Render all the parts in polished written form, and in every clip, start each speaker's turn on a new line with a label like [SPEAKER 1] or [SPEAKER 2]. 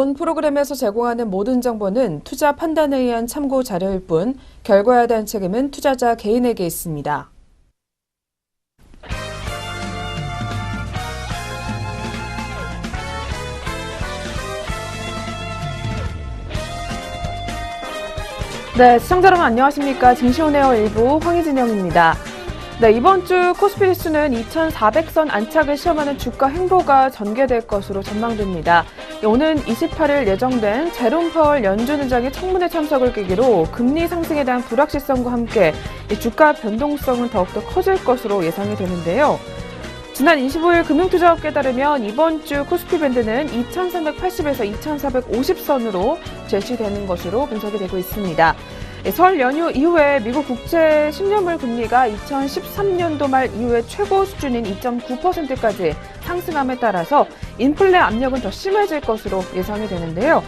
[SPEAKER 1] 본 프로그램에서 제공하는 모든 정보는 투자 판단에 의한 참고 자료일 뿐 결과에 대한 책임은 투자자 개인에게 있습니다. 네, 시청자 여러분 안녕하십니까. 증시온에어 일부 황희진영입니다. 네, 이번 주 코스피 지수는 2,400선 안착을 시험하는 주가 행보가 전개될 것으로 전망됩니다. 오는 28일 예정된 제롬 파월 연준 의장의 청문회 참석을 계기로 금리 상승에 대한 불확실성과 함께 주가 변동성은 더욱더 커질 것으로 예상이 되는데요. 지난 25일 금융투자업계에 따르면 이번 주 코스피 밴드는 2,380에서 2,450선으로 제시되는 것으로 분석이 되고 있습니다. 설 연휴 이후에 미국 국채 10년물 금리가 2013년도 말 이후에 최고 수준인 2.9%까지 상승함에 따라서 인플레 압력은 더 심해질 것으로 예상이 되는데요.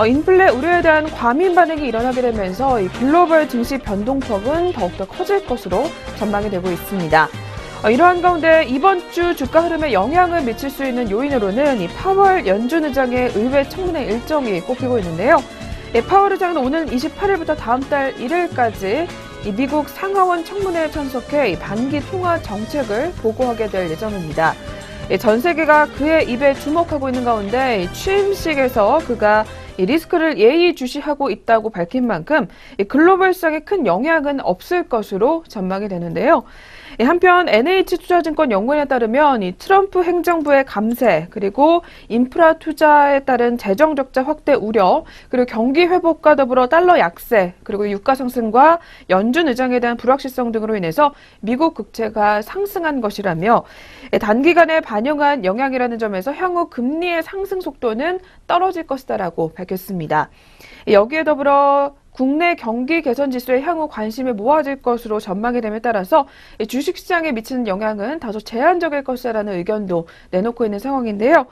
[SPEAKER 1] 인플레 우려에 대한 과민 반응이 일어나게 되면서 이 글로벌 증시 변동폭은 더욱더 커질 것으로 전망이 되고 있습니다. 이러한 가운데 이번 주 주가 흐름에 영향을 미칠 수 있는 요인으로는 이 파월 연준 의장의 의회 청문회 일정이 꼽히고 있는데요. 파월 의장은 오는 28일부터 다음 달 1일까지 미국 상하원 청문회에 참석해 반기 통화 정책을 보고하게 될 예정입니다. 전 세계가 그의 입에 주목하고 있는 가운데 취임식에서 그가 리스크를 예의주시하고 있다고 밝힌 만큼 글로벌 시장에 큰 영향은 없을 것으로 전망이 되는데요. 한편 NH투자증권 연구원에 따르면 이 트럼프 행정부의 감세, 그리고 인프라 투자에 따른 재정 적자 확대 우려, 그리고 경기 회복과 더불어 달러 약세, 그리고 유가 상승과 연준 의장에 대한 불확실성 등으로 인해서 미국 국채가 상승한 것이라며 단기간에 반영한 영향이라는 점에서 향후 금리의 상승 속도는 떨어질 것이다라고 밝혔습니다. 여기에 더불어 국내 경기 개선 지수에 향후 관심이 모아질 것으로 전망이 됨에 따라서 주식시장에 미치는 영향은 다소 제한적일 것이라는 의견도 내놓고 있는 상황인데요.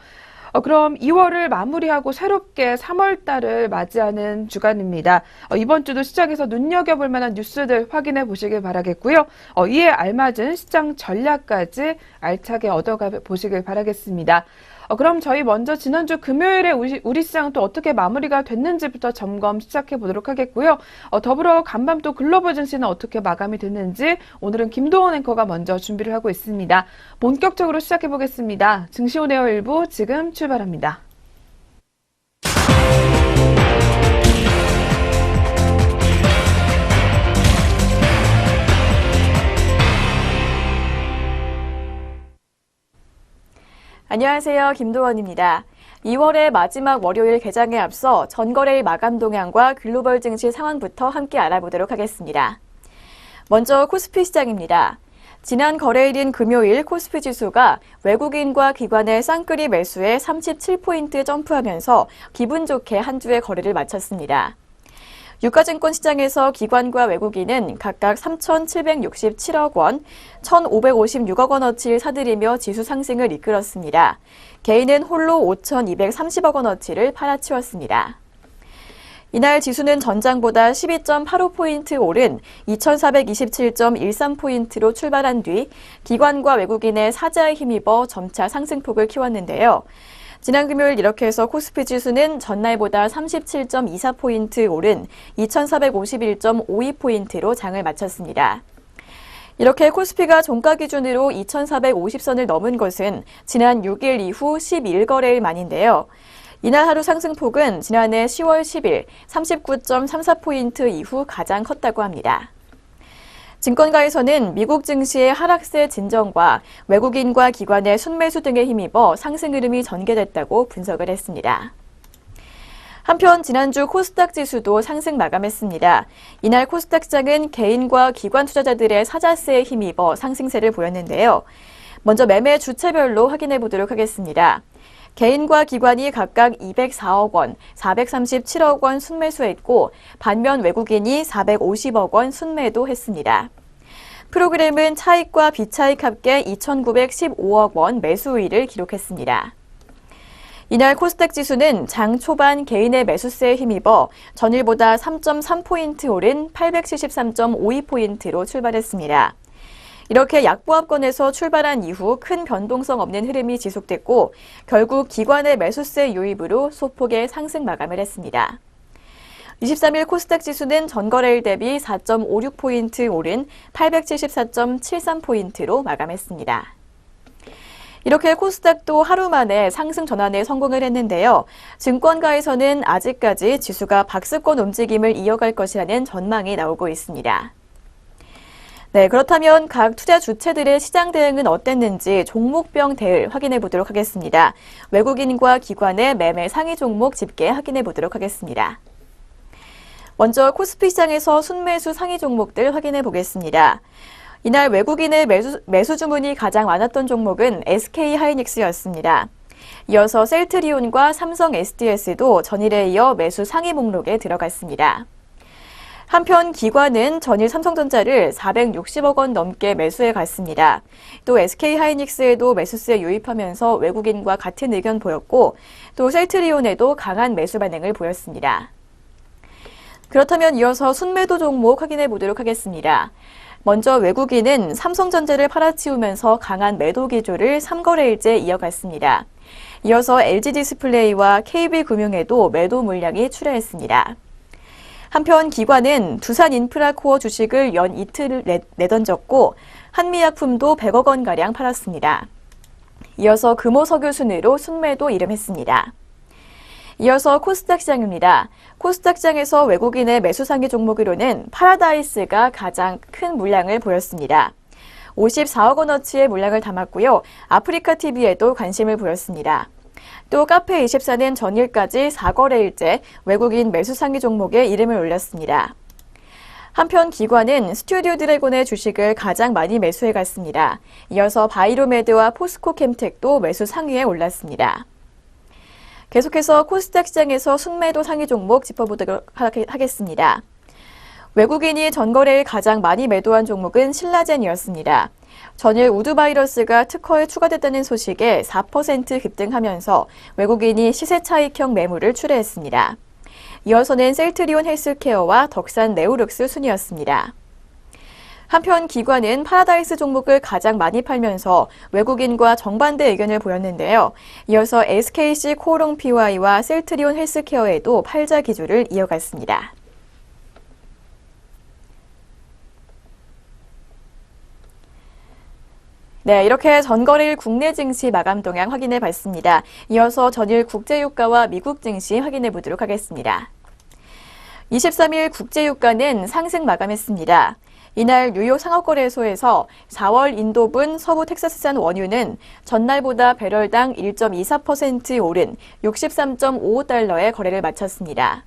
[SPEAKER 1] 그럼 2월을 마무리하고 새롭게 3월 달을 맞이하는 주간입니다. 이번 주도 시장에서 눈여겨볼 만한 뉴스들 확인해 보시길 바라겠고요. 이에 알맞은 시장 전략까지 알차게 얻어가 보시길 바라겠습니다. 그럼 저희 먼저 지난주 금요일에 우리 시장은 또 어떻게 마무리가 됐는지부터 점검 시작해 보도록 하겠고요. 더불어 간밤 또 글로벌 증시는 어떻게 마감이 됐는지 오늘은 김도원 앵커가 먼저 준비를 하고 있습니다. 본격적으로 시작해 보겠습니다. 증시온에어 일부 지금 출발합니다.
[SPEAKER 2] 안녕하세요. 김도원입니다. 2월의 마지막 월요일 개장에 앞서 전거래일 마감 동향과 글로벌 증시 상황부터 함께 알아보도록 하겠습니다. 먼저 코스피 시장입니다. 지난 거래일인 금요일 코스피 지수가 외국인과 기관의 쌍끌이 매수에 37포인트 점프하면서 기분 좋게 한 주의 거래를 마쳤습니다. 유가증권 시장에서 기관과 외국인은 각각 3,767억 원, 1,556억 원어치를 사들이며 지수 상승을 이끌었습니다. 개인은 홀로 5,230억 원어치를 팔아치웠습니다. 이날 지수는 전장보다 12.85포인트 오른 2,427.13포인트로 출발한 뒤 기관과 외국인의 사자에 힘입어 점차 상승폭을 키웠는데요. 지난 금요일 이렇게 해서 코스피 지수는 전날보다 37.24포인트 오른 2,451.52포인트로 장을 마쳤습니다. 이렇게 코스피가 종가 기준으로 2,450선을 넘은 것은 지난 6일 이후 12일거래일 만인데요. 이날 하루 상승폭은 지난해 10월 10일 39.34포인트 이후 가장 컸다고 합니다. 증권가에서는 미국 증시의 하락세 진정과 외국인과 기관의 순매수 등에 힘입어 상승 흐름이 전개됐다고 분석을 했습니다. 한편 지난주 코스닥 지수도 상승 마감했습니다. 이날 코스닥 시장은 개인과 기관 투자자들의 사자세에 힘입어 상승세를 보였는데요. 먼저 매매 주체별로 확인해 보도록 하겠습니다. 개인과 기관이 각각 204억 원, 437억 원 순매수했고 반면 외국인이 450억 원 순매도했습니다. 프로그램은 차익과 비차익 합계 2,915억 원 매수 우위를 기록했습니다. 이날 코스닥 지수는 장 초반 개인의 매수세에 힘입어 전일보다 3.3포인트 오른 873.52포인트로 출발했습니다. 이렇게 약보합권에서 출발한 이후 큰 변동성 없는 흐름이 지속됐고 결국 기관의 매수세 유입으로 소폭의 상승 마감을 했습니다. 23일 코스닥 지수는 전거래일 대비 4.56포인트 오른 874.73포인트로 마감했습니다. 이렇게 코스닥도 하루 만에 상승 전환에 성공을 했는데요. 증권가에서는 아직까지 지수가 박스권 움직임을 이어갈 것이라는 전망이 나오고 있습니다. 네, 그렇다면 각 투자 주체들의 시장 대응은 어땠는지 종목별 대응 확인해 보도록 하겠습니다. 외국인과 기관의 매매 상위 종목 집계 확인해 보도록 하겠습니다. 먼저 코스피 시장에서 순매수 상위 종목들 확인해 보겠습니다. 이날 외국인의 매수 주문이 가장 많았던 종목은 SK하이닉스였습니다. 이어서 셀트리온과 삼성 SDS도 전일에 이어 매수 상위 목록에 들어갔습니다. 한편 기관은 전일 삼성전자를 460억 원 넘게 매수해 갔습니다. 또 SK하이닉스에도 매수세 유입하면서 외국인과 같은 의견 보였고 또 셀트리온에도 강한 매수 반응을 보였습니다. 그렇다면 이어서 순매도 종목 확인해 보도록 하겠습니다. 먼저 외국인은 삼성전자를 팔아치우면서 강한 매도 기조를 3거래일째 이어갔습니다. 이어서 LG디스플레이와 KB금융에도 매도 물량이 출하했습니다. 한편 기관은 두산인프라코어 주식을 연 이틀 내던졌고 한미약품도 100억 원가량 팔았습니다. 이어서 금호석유 순으로 순매도 이름했습니다. 이어서 코스닥 시장입니다. 코스닥 시장에서 외국인의 매수 상위 종목으로는 파라다이스가 가장 큰 물량을 보였습니다. 54억 원어치의 물량을 담았고요. 아프리카TV에도 관심을 보였습니다. 또 카페24는 전일까지 4거래일째 외국인 매수 상위 종목에 이름을 올렸습니다. 한편 기관은 스튜디오 드래곤의 주식을 가장 많이 매수해 갔습니다. 이어서 바이로메드와 포스코캠텍도 매수 상위에 올랐습니다. 계속해서 코스닥 시장에서 순매도 상위 종목 짚어보도록 하겠습니다. 외국인이 전거래일 가장 많이 매도한 종목은 신라젠이었습니다. 전일 우드바이러스가 특허에 추가됐다는 소식에 4% 급등하면서 외국인이 시세 차익형 매물을 출회했습니다. 이어서는 셀트리온 헬스케어와 덕산 네오룩스 순이었습니다. 한편 기관은 파라다이스 종목을 가장 많이 팔면서 외국인과 정반대 의견을 보였는데요. 이어서 SKC 코오롱 PY와 셀트리온 헬스케어에도 팔자 기조를 이어갔습니다. 네, 이렇게 전거래일 국내 증시 마감 동향 확인해 봤습니다. 이어서 전일 국제유가와 미국 증시 확인해 보도록 하겠습니다. 23일 국제유가는 상승 마감했습니다. 이날 뉴욕 상업거래소에서 4월 인도분 서부 텍사스산 원유는 전날보다 배럴당 1.24% 오른 63.55달러에 거래를 마쳤습니다.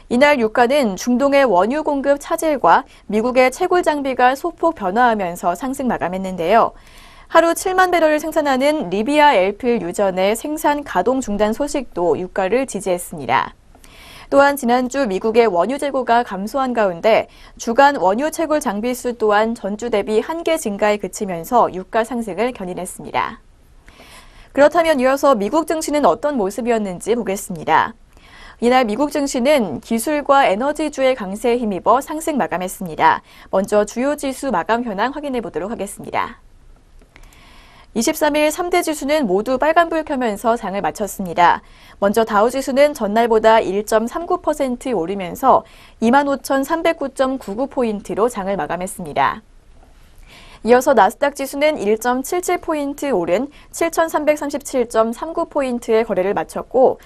[SPEAKER 2] 이날 유가는 중동의 원유 공급 차질과 미국의 채굴 장비가 소폭 변화하면서 상승 마감했는데요. 하루 7만 배럴을 생산하는 리비아 엘필 유전의 생산 가동 중단 소식도 유가를 지지했습니다. 또한 지난주 미국의 원유 재고가 감소한 가운데 주간 원유 채굴 장비 수 또한 전주 대비 1개 증가에 그치면서 유가 상승을 견인했습니다. 그렇다면 이어서 미국 증시는 어떤 모습이었는지 보겠습니다. 이날 미국 증시는 기술과 에너지주의 강세에 힘입어 상승 마감했습니다. 먼저 주요 지수 마감 현황 확인해 보도록 하겠습니다. 23일 3대 지수는 모두 빨간불 켜면서 장을 마쳤습니다. 먼저 다우지수는 전날보다 1.39% 오르면서 25,309.99포인트로 장을 마감했습니다. 이어서 나스닥 지수는 1.77포인트 오른 7,337.39포인트의 거래를 마쳤고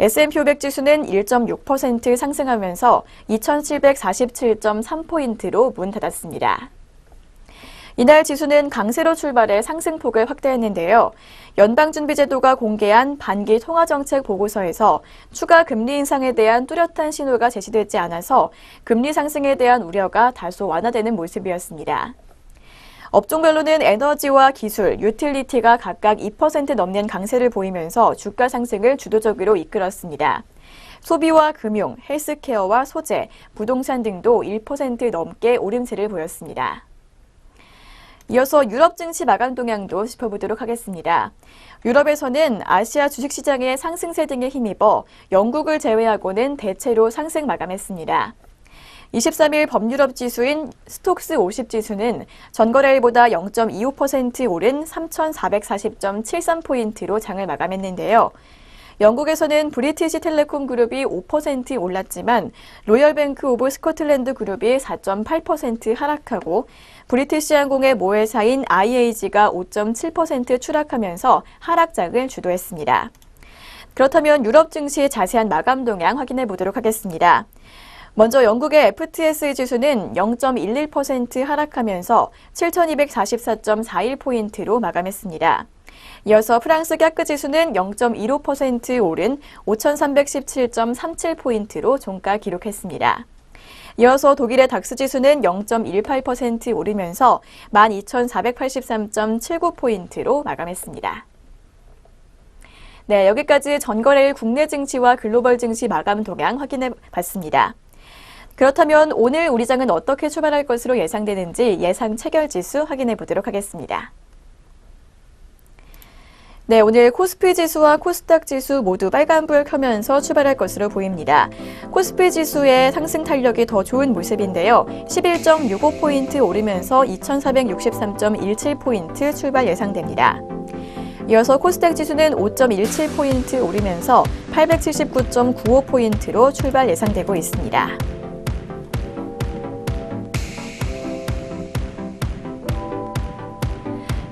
[SPEAKER 2] S&P 500 지수는 1.6% 상승하면서 2,747.3포인트로 문 닫았습니다. 이날 지수는 강세로 출발해 상승폭을 확대했는데요. 연방준비제도가 공개한 반기 통화정책 보고서에서 추가 금리 인상에 대한 뚜렷한 신호가 제시되지 않아서 금리 상승에 대한 우려가 다소 완화되는 모습이었습니다. 업종별로는 에너지와 기술, 유틸리티가 각각 2% 넘는 강세를 보이면서 주가 상승을 주도적으로 이끌었습니다. 소비와 금융, 헬스케어와 소재, 부동산 등도 1% 넘게 오름세를 보였습니다. 이어서 유럽 증시 마감 동향도 짚어보도록 하겠습니다. 유럽에서는 아시아 주식시장의 상승세 등에 힘입어 영국을 제외하고는 대체로 상승 마감했습니다. 23일 범유럽 지수인 스톡스 50 지수는 전거래일보다 0.25% 오른 3,440.73포인트로 장을 마감했는데요. 영국에서는 브리티시 텔레콤 그룹이 5% 올랐지만 로열뱅크 오브 스코틀랜드 그룹이 4.8% 하락하고 브리티시 항공의 모회사인 IAG가 5.7% 추락하면서 하락장을 주도했습니다. 그렇다면 유럽 증시의 자세한 마감 동향 확인해 보도록 하겠습니다. 먼저 영국의 FTSE 지수는 0.11% 하락하면서 7,244.41포인트로 마감했습니다. 이어서 프랑스 깍크 지수는 0.15% 오른 5,317.37포인트로 종가 기록했습니다. 이어서 독일의 닥스 지수는 0.18% 오르면서 12,483.79포인트로 마감했습니다. 네, 여기까지 전거래일 국내 증시와 글로벌 증시 마감 동향 확인해 봤습니다. 그렇다면 오늘 우리 장은 어떻게 출발할 것으로 예상되는지 예상 체결 지수 확인해 보도록 하겠습니다. 네, 오늘 코스피 지수와 코스닥 지수 모두 빨간불 켜면서 출발할 것으로 보입니다. 코스피 지수의 상승 탄력이 더 좋은 모습인데요. 11.65포인트 오르면서 2,463.17포인트 출발 예상됩니다. 이어서 코스닥 지수는 5.17포인트 오르면서 879.95포인트로 출발 예상되고 있습니다.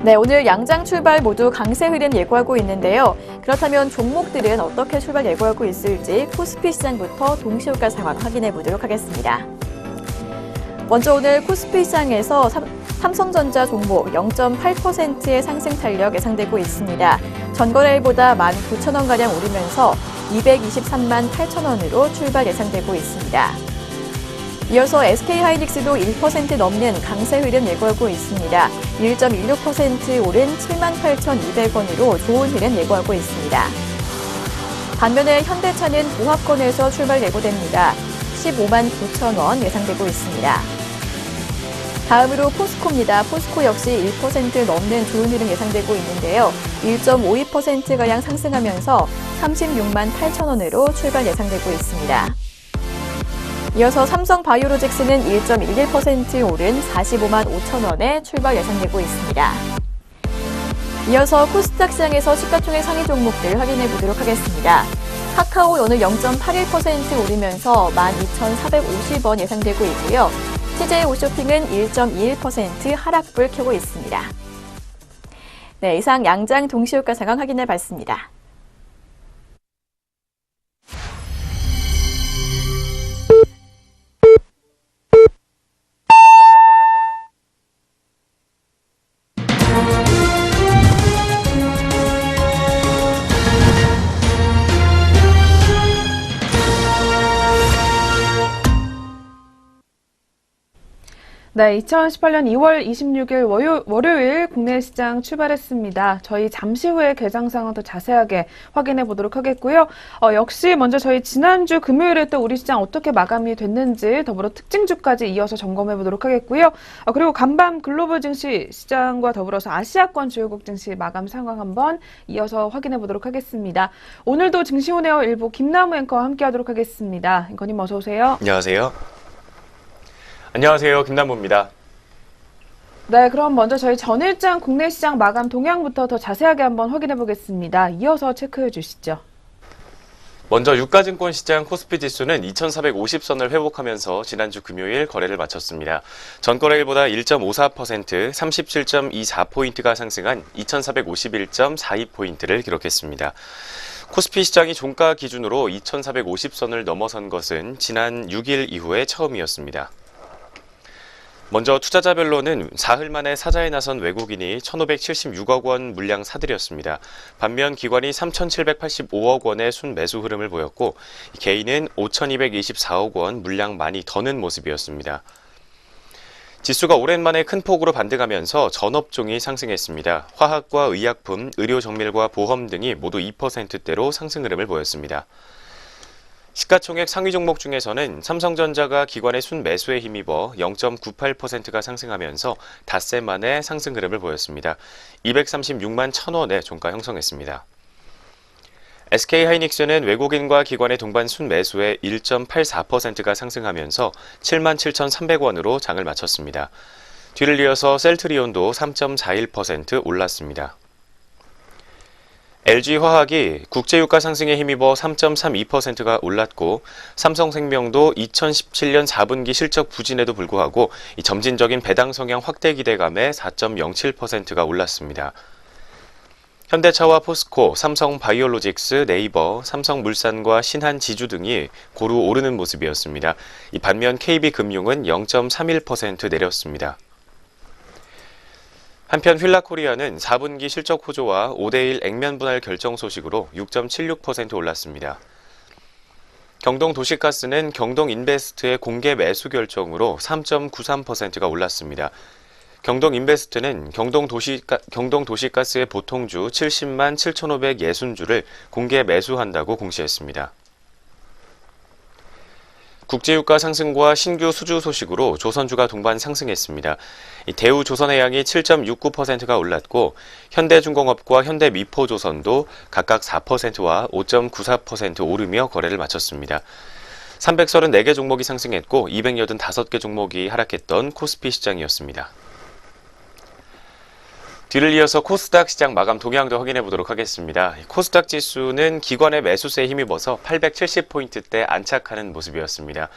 [SPEAKER 2] 네, 오늘 양장 출발 모두 강세 흐름 예고하고 있는데요. 그렇다면 종목들은 어떻게 출발 예고하고 있을지 코스피 시장부터 동시효과 상황 확인해 보도록 하겠습니다. 먼저 오늘 코스피 시장에서 삼성전자 종목 0.8%의 상승 탄력 예상되고 있습니다. 전거래일보다 19,000원가량 오르면서 223만 8천원으로 출발 예상되고 있습니다. 이어서 SK하이닉스도 1% 넘는 강세 흐름 예고하고 있습니다. 1.16% 오른 78,200원으로 좋은 흐름 예고하고 있습니다. 반면에 현대차는 보합권에서 출발 예고됩니다. 15만 9천원 예상되고 있습니다. 다음으로 포스코입니다. 포스코 역시 1% 넘는 좋은 흐름 예상되고 있는데요. 1.52%가량 상승하면서 36만 8천원으로 출발 예상되고 있습니다. 이어서 삼성바이오로직스는 1.11% 오른 45만 5천원에 출발 예상되고 있습니다. 이어서 코스닥 시장에서 시가총액 상위 종목들 확인해 보도록 하겠습니다. 카카오 오늘 0.81% 오르면서 12,450원 예상되고 있고요. CJ 홈쇼핑은 1.21% 하락불 켜고 있습니다. 네, 이상 양장 동시효과 상황 확인해 봤습니다.
[SPEAKER 1] 네, 2018년 2월 26일 월요일 국내 시장 출발했습니다. 저희 잠시 후에 개장 상황 더 자세하게 확인해 보도록 하겠고요. 역시 먼저 저희 지난주 금요일에 또 우리 시장 어떻게 마감이 됐는지 더불어 특징주까지 이어서 점검해 보도록 하겠고요. 그리고 간밤 글로벌 증시 시장과 더불어서 아시아권 주요국 증시 마감 상황 한번 이어서 확인해 보도록 하겠습니다. 오늘도 증시온에어 일부 김나무 앵커와 함께 하도록 하겠습니다. 앵커님 어서 오세요.
[SPEAKER 3] 안녕하세요. 안녕하세요. 김남부입니다.
[SPEAKER 1] 네, 그럼 먼저 저희 전일장 국내 시장 마감 동향부터 더 자세하게 한번 확인해 보겠습니다. 이어서 체크해 주시죠.
[SPEAKER 3] 먼저 유가증권 시장 코스피 지수는 2,450선을 회복하면서 지난주 금요일 거래를 마쳤습니다. 전거래일보다 1.54%, 37.24포인트가 상승한 2,451.42포인트를 기록했습니다. 코스피 시장이 종가 기준으로 2,450선을 넘어선 것은 지난 6일 이후에 처음이었습니다. 먼저 투자자별로는 사흘 만에 사자에 나선 외국인이 1,576억 원 물량 사들였습니다. 반면 기관이 3,785억 원의 순매수 흐름을 보였고 개인은 5,224억 원 물량 많이 더는 모습이었습니다. 지수가 오랜만에 큰 폭으로 반등하면서 전업종이 상승했습니다. 화학과 의약품, 의료정밀과 보험 등이 모두 2%대로 상승 흐름을 보였습니다. 시가총액 상위 종목 중에서는 삼성전자가 기관의 순매수에 힘입어 0.98%가 상승하면서 닷새 만에 상승 흐름을 보였습니다. 236만 1,000원에 종가 형성했습니다. SK하이닉스는 외국인과 기관의 동반 순매수의 1.84%가 상승하면서 77,300원으로 장을 마쳤습니다. 뒤를 이어서 셀트리온도 3.41% 올랐습니다. LG화학이 국제유가 상승에 힘입어 3.32%가 올랐고 삼성생명도 2017년 4분기 실적 부진에도 불구하고 점진적인 배당 성향 확대 기대감에 4.07%가 올랐습니다. 현대차와 포스코, 삼성바이오로직스, 네이버, 삼성물산과 신한지주 등이 고루 오르는 모습이었습니다. 반면 KB금융은 0.31% 내렸습니다. 한편 휠라코리아는 4분기 실적 호조와 5대1 액면 분할 결정 소식으로 6.76% 올랐습니다. 경동도시가스는 경동인베스트의 공개 매수 결정으로 3.93%가 올랐습니다. 경동인베스트는 경동도시가스의 보통주 70만 7,560주를 공개 매수한다고 공시했습니다. 국제유가 상승과 신규 수주 소식으로 조선주가 동반 상승했습니다. 대우조선해양이 7.69%가 올랐고 현대중공업과 현대미포조선도 각각 4%와 5.94% 오르며 거래를 마쳤습니다. 334개 종목이 상승했고 285개 종목이 하락했던 코스피 시장이었습니다. 뒤를 이어서 코스닥 시장 마감 동향도 확인해 보도록 하겠습니다. 코스닥 지수는 기관의 매수세에 힘입어서 870포인트대 안착하는 모습이었습니다.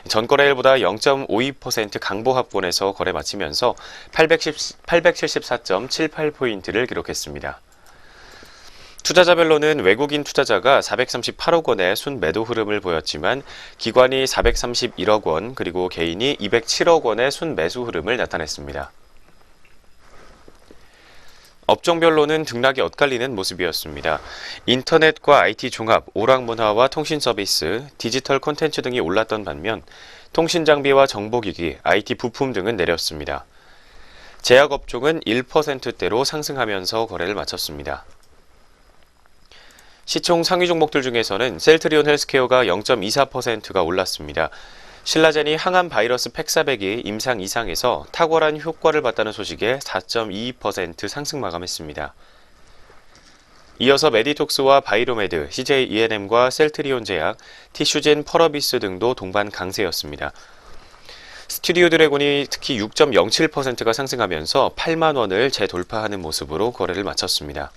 [SPEAKER 3] 전거래일보다 0.52% 강보합권에서 거래 마치면서 874.78포인트를 기록했습니다. 투자자별로는 외국인 투자자가 438억 원의 순매도 흐름을 보였지만 기관이 431억 원 그리고 개인이 207억 원의 순매수 흐름을 나타냈습니다. 업종별로는 등락이 엇갈리는 모습이었습니다. 인터넷과 IT 종합, 오락문화와 통신서비스, 디지털 콘텐츠 등이 올랐던 반면 통신장비와 정보기기, IT 부품 등은 내렸습니다. 제약업종은 1%대로 상승하면서 거래를 마쳤습니다. 시총 상위 종목들 중에서는 셀트리온 헬스케어가 0.24%가 올랐습니다. 신라젠이 항암 바이러스 팩사백이 임상 이상에서 탁월한 효과를 봤다는 소식에 4.22% 상승 마감했습니다. 이어서 메디톡스와 바이로메드, CJ ENM과 셀트리온 제약, 티슈젠 펄어비스 등도 동반 강세였습니다. 스튜디오 드래곤이 특히 6.07%가 상승하면서 8만 원을 재돌파하는 모습으로 거래를 마쳤습니다.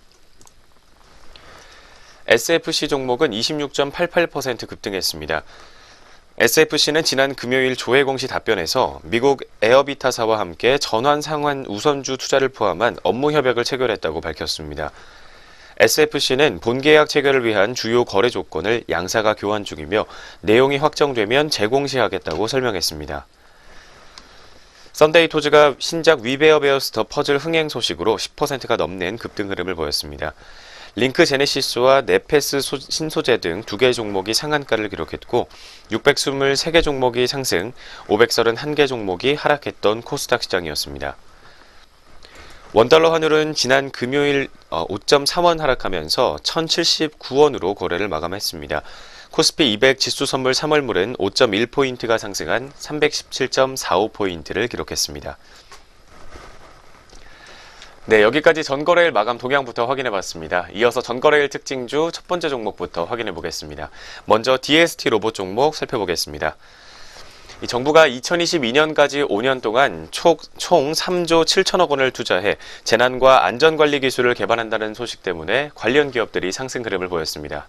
[SPEAKER 3] SFC 종목은 26.88% 급등했습니다. SFC는 지난 금요일 조회 공시 답변에서 미국 에어비타사와 함께 전환 상환 우선주 투자를 포함한 업무 협약을 체결했다고 밝혔습니다. SFC는 본계약 체결을 위한 주요 거래 조건을 양사가 교환 중이며 내용이 확정되면 재공시하겠다고 설명했습니다. 썬데이토즈가 신작 위베어베어스 더 퍼즐 흥행 소식으로 10%가 넘는 급등 흐름을 보였습니다. 링크 제네시스와 네페스 신소재 등 2개 종목이 상한가를 기록했고 623개 종목이 상승, 531개 종목이 하락했던 코스닥 시장이었습니다. 원달러 환율은 지난 금요일 5.3원 하락하면서 1,079원으로 거래를 마감했습니다. 코스피 200 지수 선물 3월물은 5.1포인트가 상승한 317.45포인트를 기록했습니다. 네, 여기까지 전거래일 마감 동향부터 확인해봤습니다. 이어서 전거래일 특징주 첫 번째 종목부터 확인해보겠습니다. 먼저 DST 로봇 종목 살펴보겠습니다. 정부가 2022년까지 5년 동안 총 3조 7천억 원을 투자해 재난과 안전관리 기술을 개발한다는 소식 때문에 관련 기업들이 상승 흐름을 보였습니다.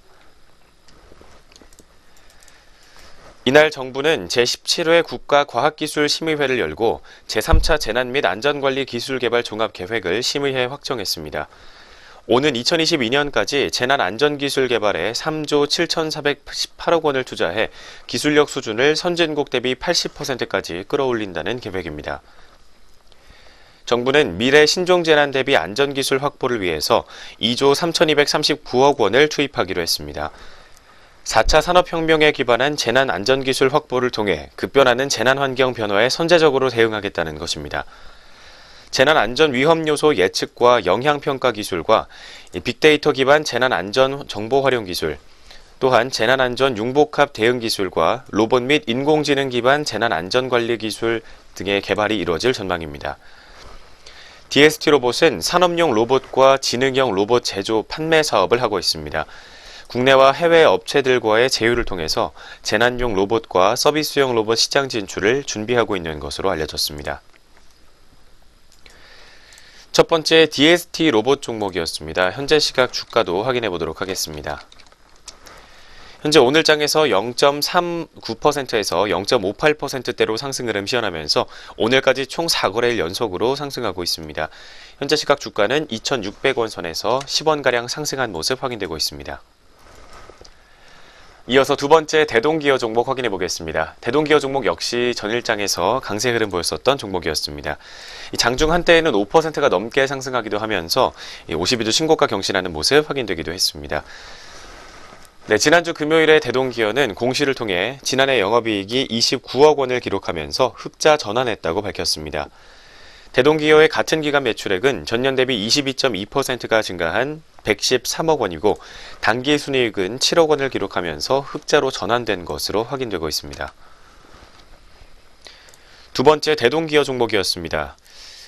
[SPEAKER 3] 이날 정부는 제17회 국가과학기술심의회를 열고 제3차 재난 및 안전관리 기술개발 종합계획을 심의해 확정했습니다. 오는 2022년까지 재난안전기술 개발에 3조 7,418억 원을 투자해 기술력 수준을 선진국 대비 80%까지 끌어올린다는 계획입니다. 정부는 미래 신종재난 대비 안전기술 확보를 위해서 2조 3,239억 원을 투입하기로 했습니다. 4차 산업혁명에 기반한 재난안전기술 확보를 통해 급변하는 재난환경 변화에 선제적으로 대응하겠다는 것입니다. 재난안전 위험 요소 예측과 영향평가 기술과 빅데이터 기반 재난안전 정보 활용 기술, 또한 재난안전 융복합 대응 기술과 로봇 및 인공지능 기반 재난안전관리 기술 등의 개발이 이루어질 전망입니다. DST 로봇은 산업용 로봇과 지능형 로봇 제조 판매 사업을 하고 있습니다. 국내와 해외 업체들과의 제휴를 통해서 재난용 로봇과 서비스용 로봇 시장 진출을 준비하고 있는 것으로 알려졌습니다. 첫 번째 DST 로봇 종목이었습니다. 현재 시각 주가도 확인해 보도록 하겠습니다. 현재 오늘장에서 0.39%에서 0.58%대로 상승 흐름 시현하면서 오늘까지 총 4거래일 연속으로 상승하고 있습니다. 현재 시각 주가는 2,600원 선에서 10원가량 상승한 모습 확인되고 있습니다. 이어서 두 번째 대동기어 종목 확인해 보겠습니다. 대동기어 종목 역시 전일장에서 강세 흐름 보였었던 종목이었습니다. 장중 한때에는 5%가 넘게 상승하기도 하면서 52주 신고가 경신하는 모습 확인되기도 했습니다. 네, 지난주 금요일에 대동기어는 공시를 통해 지난해 영업이익이 29억 원을 기록하면서 흑자 전환했다고 밝혔습니다. 대동기어의 같은 기간 매출액은 전년 대비 22.2%가 증가한 113억 원이고 단기 순이익은 7억 원을 기록하면서 흑자로 전환된 것으로 확인되고 있습니다. 두 번째 대동기어 종목이었습니다.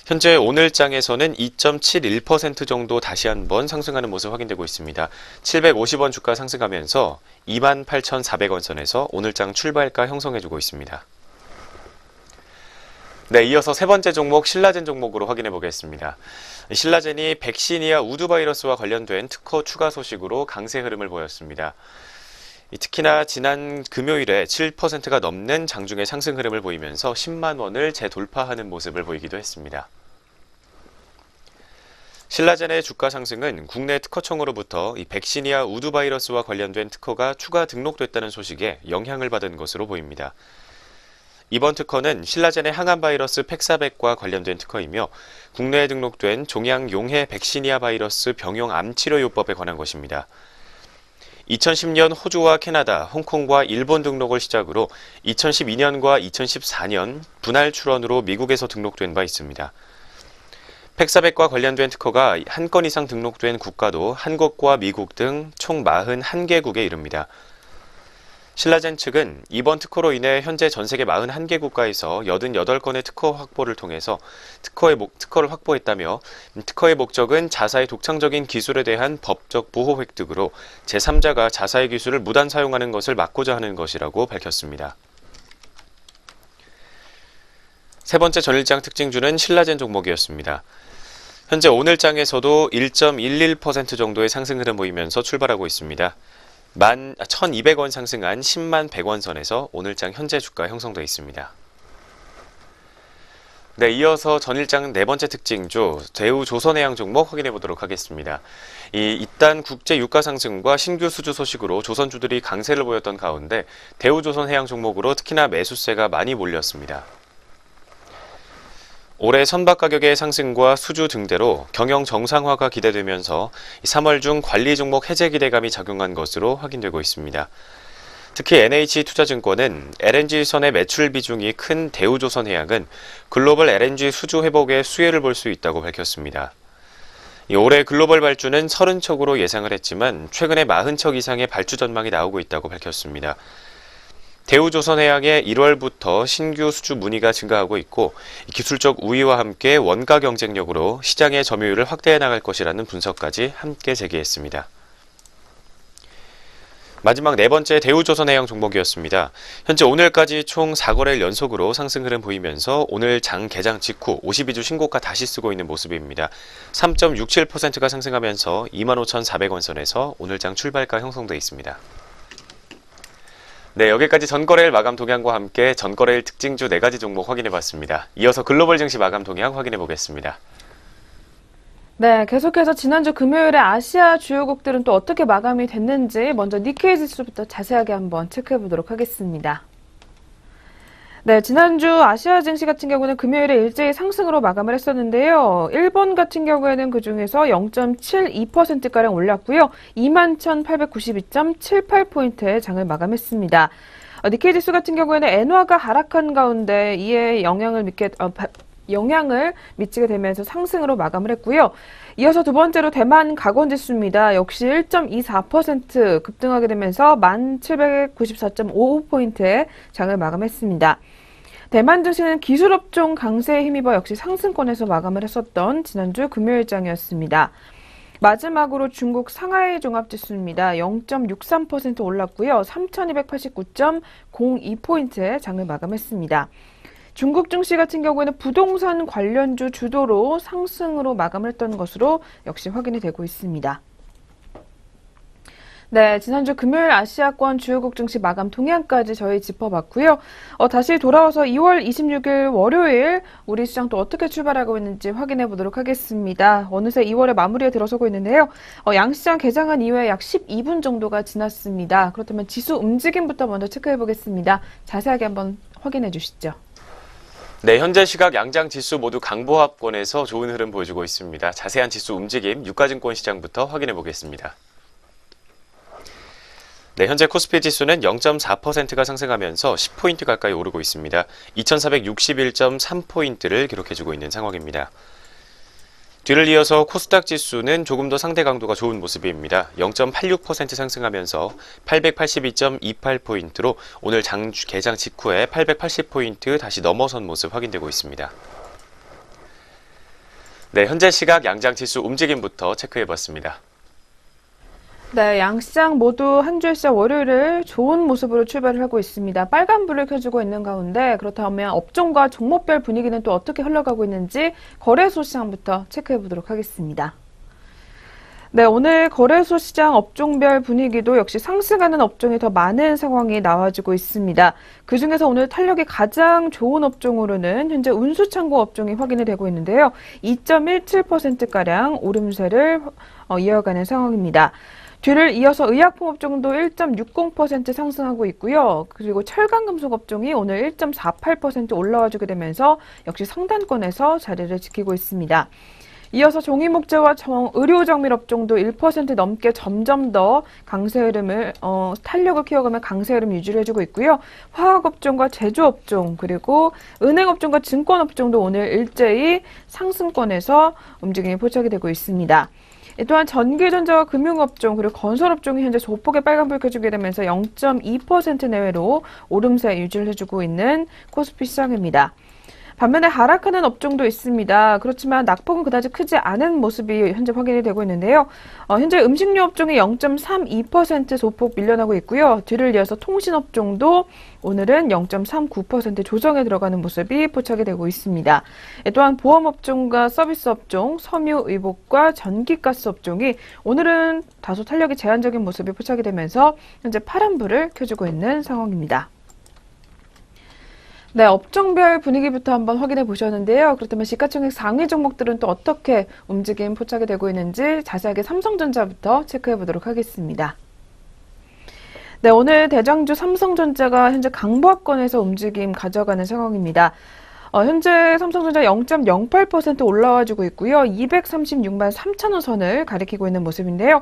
[SPEAKER 3] 현재 오늘장에서는 2.71% 정도 다시 한번 상승하는 모습 확인되고 있습니다. 750원 주가 상승하면서 28,400원 선에서 오늘장 출발가 형성해주고 있습니다. 네, 이어서 세 번째 종목 신라젠 종목으로 확인해 보겠습니다. 신라젠이 백신이와 우두 바이러스와 관련된 특허 추가 소식으로 강세 흐름을 보였습니다. 특히나 지난 금요일에 7%가 넘는 장중의 상승 흐름을 보이면서 10만 원을 재돌파하는 모습을 보이기도 했습니다. 신라젠의 주가 상승은 국내 특허청으로부터 백신이와 우두 바이러스와 관련된 특허가 추가 등록됐다는 소식에 영향을 받은 것으로 보입니다. 이번 특허는 신라젠의 항암 바이러스 팩사백과 관련된 특허이며 국내에 등록된 종양 용해 백시니아 바이러스 병용 암치료요법에 관한 것입니다. 2010년 호주와 캐나다, 홍콩과 일본 등록을 시작으로 2012년과 2014년 분할 출원으로 미국에서 등록된 바 있습니다. 팩사백과 관련된 특허가 한 건 이상 등록된 국가도 한국과 미국 등 총 41개국에 이릅니다. 신라젠 측은 이번 특허로 인해 현재 전 세계 41개 국가에서 88건의 특허 확보를 통해서 특허를 확보했다며 특허의 목적은 자사의 독창적인 기술에 대한 법적 보호 획득으로 제3자가 자사의 기술을 무단 사용하는 것을 막고자 하는 것이라고 밝혔습니다. 세 번째 전일장 특징주는 신라젠 종목이었습니다. 현재 오늘장에서도 1.11% 정도의 상승 흐름 보이면서 출발하고 있습니다. 1,200원 상승한 10만 100원 선에서 오늘장 현재 주가 형성되어 있습니다. 네, 이어서 전일장 네 번째 특징주 대우조선해양 종목 확인해 보도록 하겠습니다. 이딴 국제 유가 상승과 신규 수주 소식으로 조선주들이 강세를 보였던 가운데 대우조선해양 종목으로 특히나 매수세가 많이 몰렸습니다. 올해 선박 가격의 상승과 수주 등대로 경영 정상화가 기대되면서 3월 중 관리 종목 해제 기대감이 작용한 것으로 확인되고 있습니다. 특히 NH투자증권은 LNG선의 매출 비중이 큰 대우조선해양은 글로벌 LNG 수주 회복에 수혜를 볼 수 있다고 밝혔습니다. 올해 글로벌 발주는 30척으로 예상을 했지만 최근에 40척 이상의 발주 전망이 나오고 있다고 밝혔습니다. 대우조선해양의 1월부터 신규 수주 문의가 증가하고 있고 기술적 우위와 함께 원가 경쟁력으로 시장의 점유율을 확대해 나갈 것이라는 분석까지 함께 제기했습니다. 마지막 네 번째 대우조선해양 종목이었습니다. 현재 오늘까지 총 4거래일 연속으로 상승 흐름 보이면서 오늘 장 개장 직후 52주 신고가 다시 쓰고 있는 모습입니다. 3.67%가 상승하면서 25,400원 선에서 오늘 장 출발가 형성되어 있습니다. 네, 여기까지 전거래일 마감 동향과 함께 전거래일 특징주 4가지 종목 확인해봤습니다. 이어서 글로벌 증시 마감 동향 확인해보겠습니다.
[SPEAKER 1] 네, 계속해서 지난주 금요일에 아시아 주요국들은 또 어떻게 마감이 됐는지 먼저 니케이 지수부터 자세하게 한번 체크해보도록 하겠습니다. 네, 지난주 아시아 증시 같은 경우는 금요일에 일제히 상승으로 마감을 했었는데요. 일본 같은 경우에는 그중에서 0.72%가량 올랐고요. 21,892.78포인트의 장을 마감했습니다. 니케이 지수 같은 경우에는 엔화가 하락한 가운데 이에 영향을 미치게 되면서 상승으로 마감을 했고요. 이어서 두 번째로 대만 가건지수입니다. 역시 1.24% 급등하게 되면서 1,794.55포인트의 장을 마감했습니다. 대만 증시는 기술업종 강세에 힘입어 역시 상승권에서 마감을 했었던 지난주 금요일장이었습니다. 마지막으로 중국 상하이 종합지수입니다. 0.63% 올랐고요. 3,289.02포인트에 장을 마감했습니다. 중국 증시 같은 경우에는 부동산 관련주 주도로 상승으로 마감을 했던 것으로 역시 확인이 되고 있습니다. 네, 지난주 금요일 아시아권 주요국 증시 마감 동향까지 저희 짚어봤고요. 다시 돌아와서 2월 26일 월요일 우리 시장 또 어떻게 출발하고 있는지 확인해 보도록 하겠습니다. 어느새 2월의 마무리에 들어서고 있는데요. 양시장 개장한 이후에 약 12분 정도가 지났습니다. 그렇다면 지수 움직임부터 먼저 체크해 보겠습니다. 자세하게 한번 확인해 주시죠.
[SPEAKER 3] 네, 현재 시각 양장 지수 모두 강보합권에서 좋은 흐름 보여주고 있습니다. 자세한 지수 움직임 유가증권 시장부터 확인해 보겠습니다. 네, 현재 코스피 지수는 0.4%가 상승하면서 10포인트 가까이 오르고 있습니다. 2461.3포인트를 기록해주고 있는 상황입니다. 뒤를 이어서 코스닥 지수는 조금 더 상대 강도가 좋은 모습입니다. 0.86% 상승하면서 882.28포인트로 오늘 개장 직후에 880포인트 다시 넘어선 모습 확인되고 있습니다. 네, 현재 시각 양장 지수 움직임부터 체크해봤습니다.
[SPEAKER 1] 네, 양시장 모두 한 주의 시작 월요일을 좋은 모습으로 출발을 하고 있습니다. 빨간불을 켜주고 있는 가운데 그렇다면 업종과 종목별 분위기는 또 어떻게 흘러가고 있는지 거래소 시장부터 체크해 보도록 하겠습니다. 네, 오늘 거래소 시장 업종별 분위기도 역시 상승하는 업종이 더 많은 상황이 나와지고 있습니다. 그중에서 오늘 탄력이 가장 좋은 업종으로는 현재 운수창고 업종이 확인이 되고 있는데요. 2.17%가량 오름세를 이어가는 상황입니다. 뒤를 이어서 의약품 업종도 1.60% 상승하고 있고요. 그리고 철강금속 업종이 오늘 1.48% 올라와주게 되면서 역시 상단권에서 자리를 지키고 있습니다. 이어서 종이목재와 의료정밀 업종도 1% 넘게 점점 더 강세 흐름을 탄력을 키워가며 강세 흐름 유지를 해주고 있고요. 화학업종과 제조업종 그리고 은행업종과 증권업종도 오늘 일제히 상승권에서 움직임이 포착이 되고 있습니다. 또한 전기전자와 금융업종 그리고 건설업종이 현재 조폭의 빨간불 켜주게 되면서 0.2% 내외로 오름세 유지를 해주고 있는 코스피 시장입니다. 반면에 하락하는 업종도 있습니다. 그렇지만 낙폭은 그다지 크지 않은 모습이 현재 확인이 되고 있는데요. 현재 음식료 업종이 0.32% 소폭 밀려나고 있고요. 뒤를 이어서 통신업종도 오늘은 0.39% 조정에 들어가는 모습이 포착이 되고 있습니다. 또한 보험업종과 서비스업종, 섬유의복과 전기가스 업종이 오늘은 다소 탄력이 제한적인 모습이 포착이 되면서 현재 파란불을 켜주고 있는 상황입니다. 네, 업종별 분위기부터 한번 확인해 보셨는데요. 그렇다면 시가총액 상위 종목들은 또 어떻게 움직임 포착이 되고 있는지 자세하게 삼성전자부터 체크해 보도록 하겠습니다. 네, 오늘 대장주 삼성전자가 현재 강보합권에서 움직임 가져가는 상황입니다. 현재 삼성전자 0.08% 올라와주고 있고요. 236만 3천원 선을 가리키고 있는 모습인데요.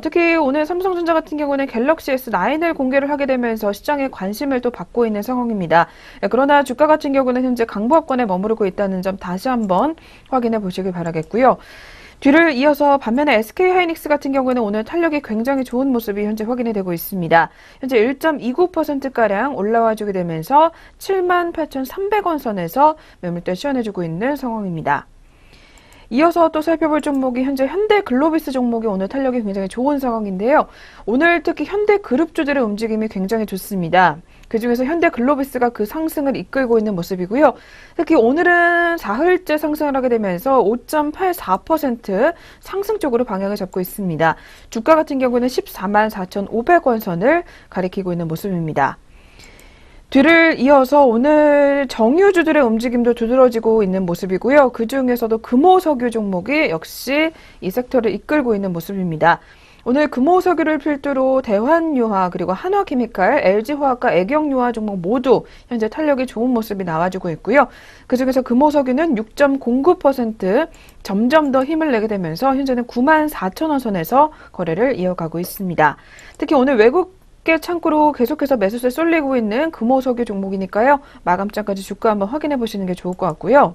[SPEAKER 1] 특히 오늘 삼성전자 같은 경우는 갤럭시 S9을 공개를 하게 되면서 시장의 관심을 또 받고 있는 상황입니다. 그러나 주가 같은 경우는 현재 강보합권에 머무르고 있다는 점 다시 한번 확인해 보시길 바라겠고요. 뒤를 이어서 반면에 SK하이닉스 같은 경우에는 오늘 탄력이 굉장히 좋은 모습이 현재 확인이 되고 있습니다. 현재 1.29%가량 올라와주게 되면서 78,300원 선에서 매물대 시연해주고 있는 상황입니다. 이어서 또 살펴볼 종목이 현재 현대글로비스 종목이 오늘 탄력이 굉장히 좋은 상황인데요. 오늘 특히 현대그룹주들의 움직임이 굉장히 좋습니다. 그중에서 현대글로비스가 그 상승을 이끌고 있는 모습이고요. 특히 오늘은 사흘째 상승을 하게 되면서 5.84% 상승 쪽으로 방향을 잡고 있습니다. 주가 같은 경우는 14만 4,500원 선을 가리키고 있는 모습입니다. 뒤를 이어서 오늘 정유주들의 움직임도 두드러지고 있는 모습이고요. 그중에서도 금호석유 종목이 역시 이 섹터를 이끌고 있는 모습입니다. 오늘 금호석유를 필두로 대환유화 그리고 한화케미칼, LG화학과 애경유화 종목 모두 현재 탄력이 좋은 모습이 나와주고 있고요. 그중에서 금호석유는 6.09% 점점 더 힘을 내게 되면서 현재는 9만 4천원 선에서 거래를 이어가고 있습니다. 특히 오늘 외국계 창구로 계속해서 매수세 쏠리고 있는 금호석유 종목이니까요. 마감장까지 주가 한번 확인해 보시는 게 좋을 것 같고요.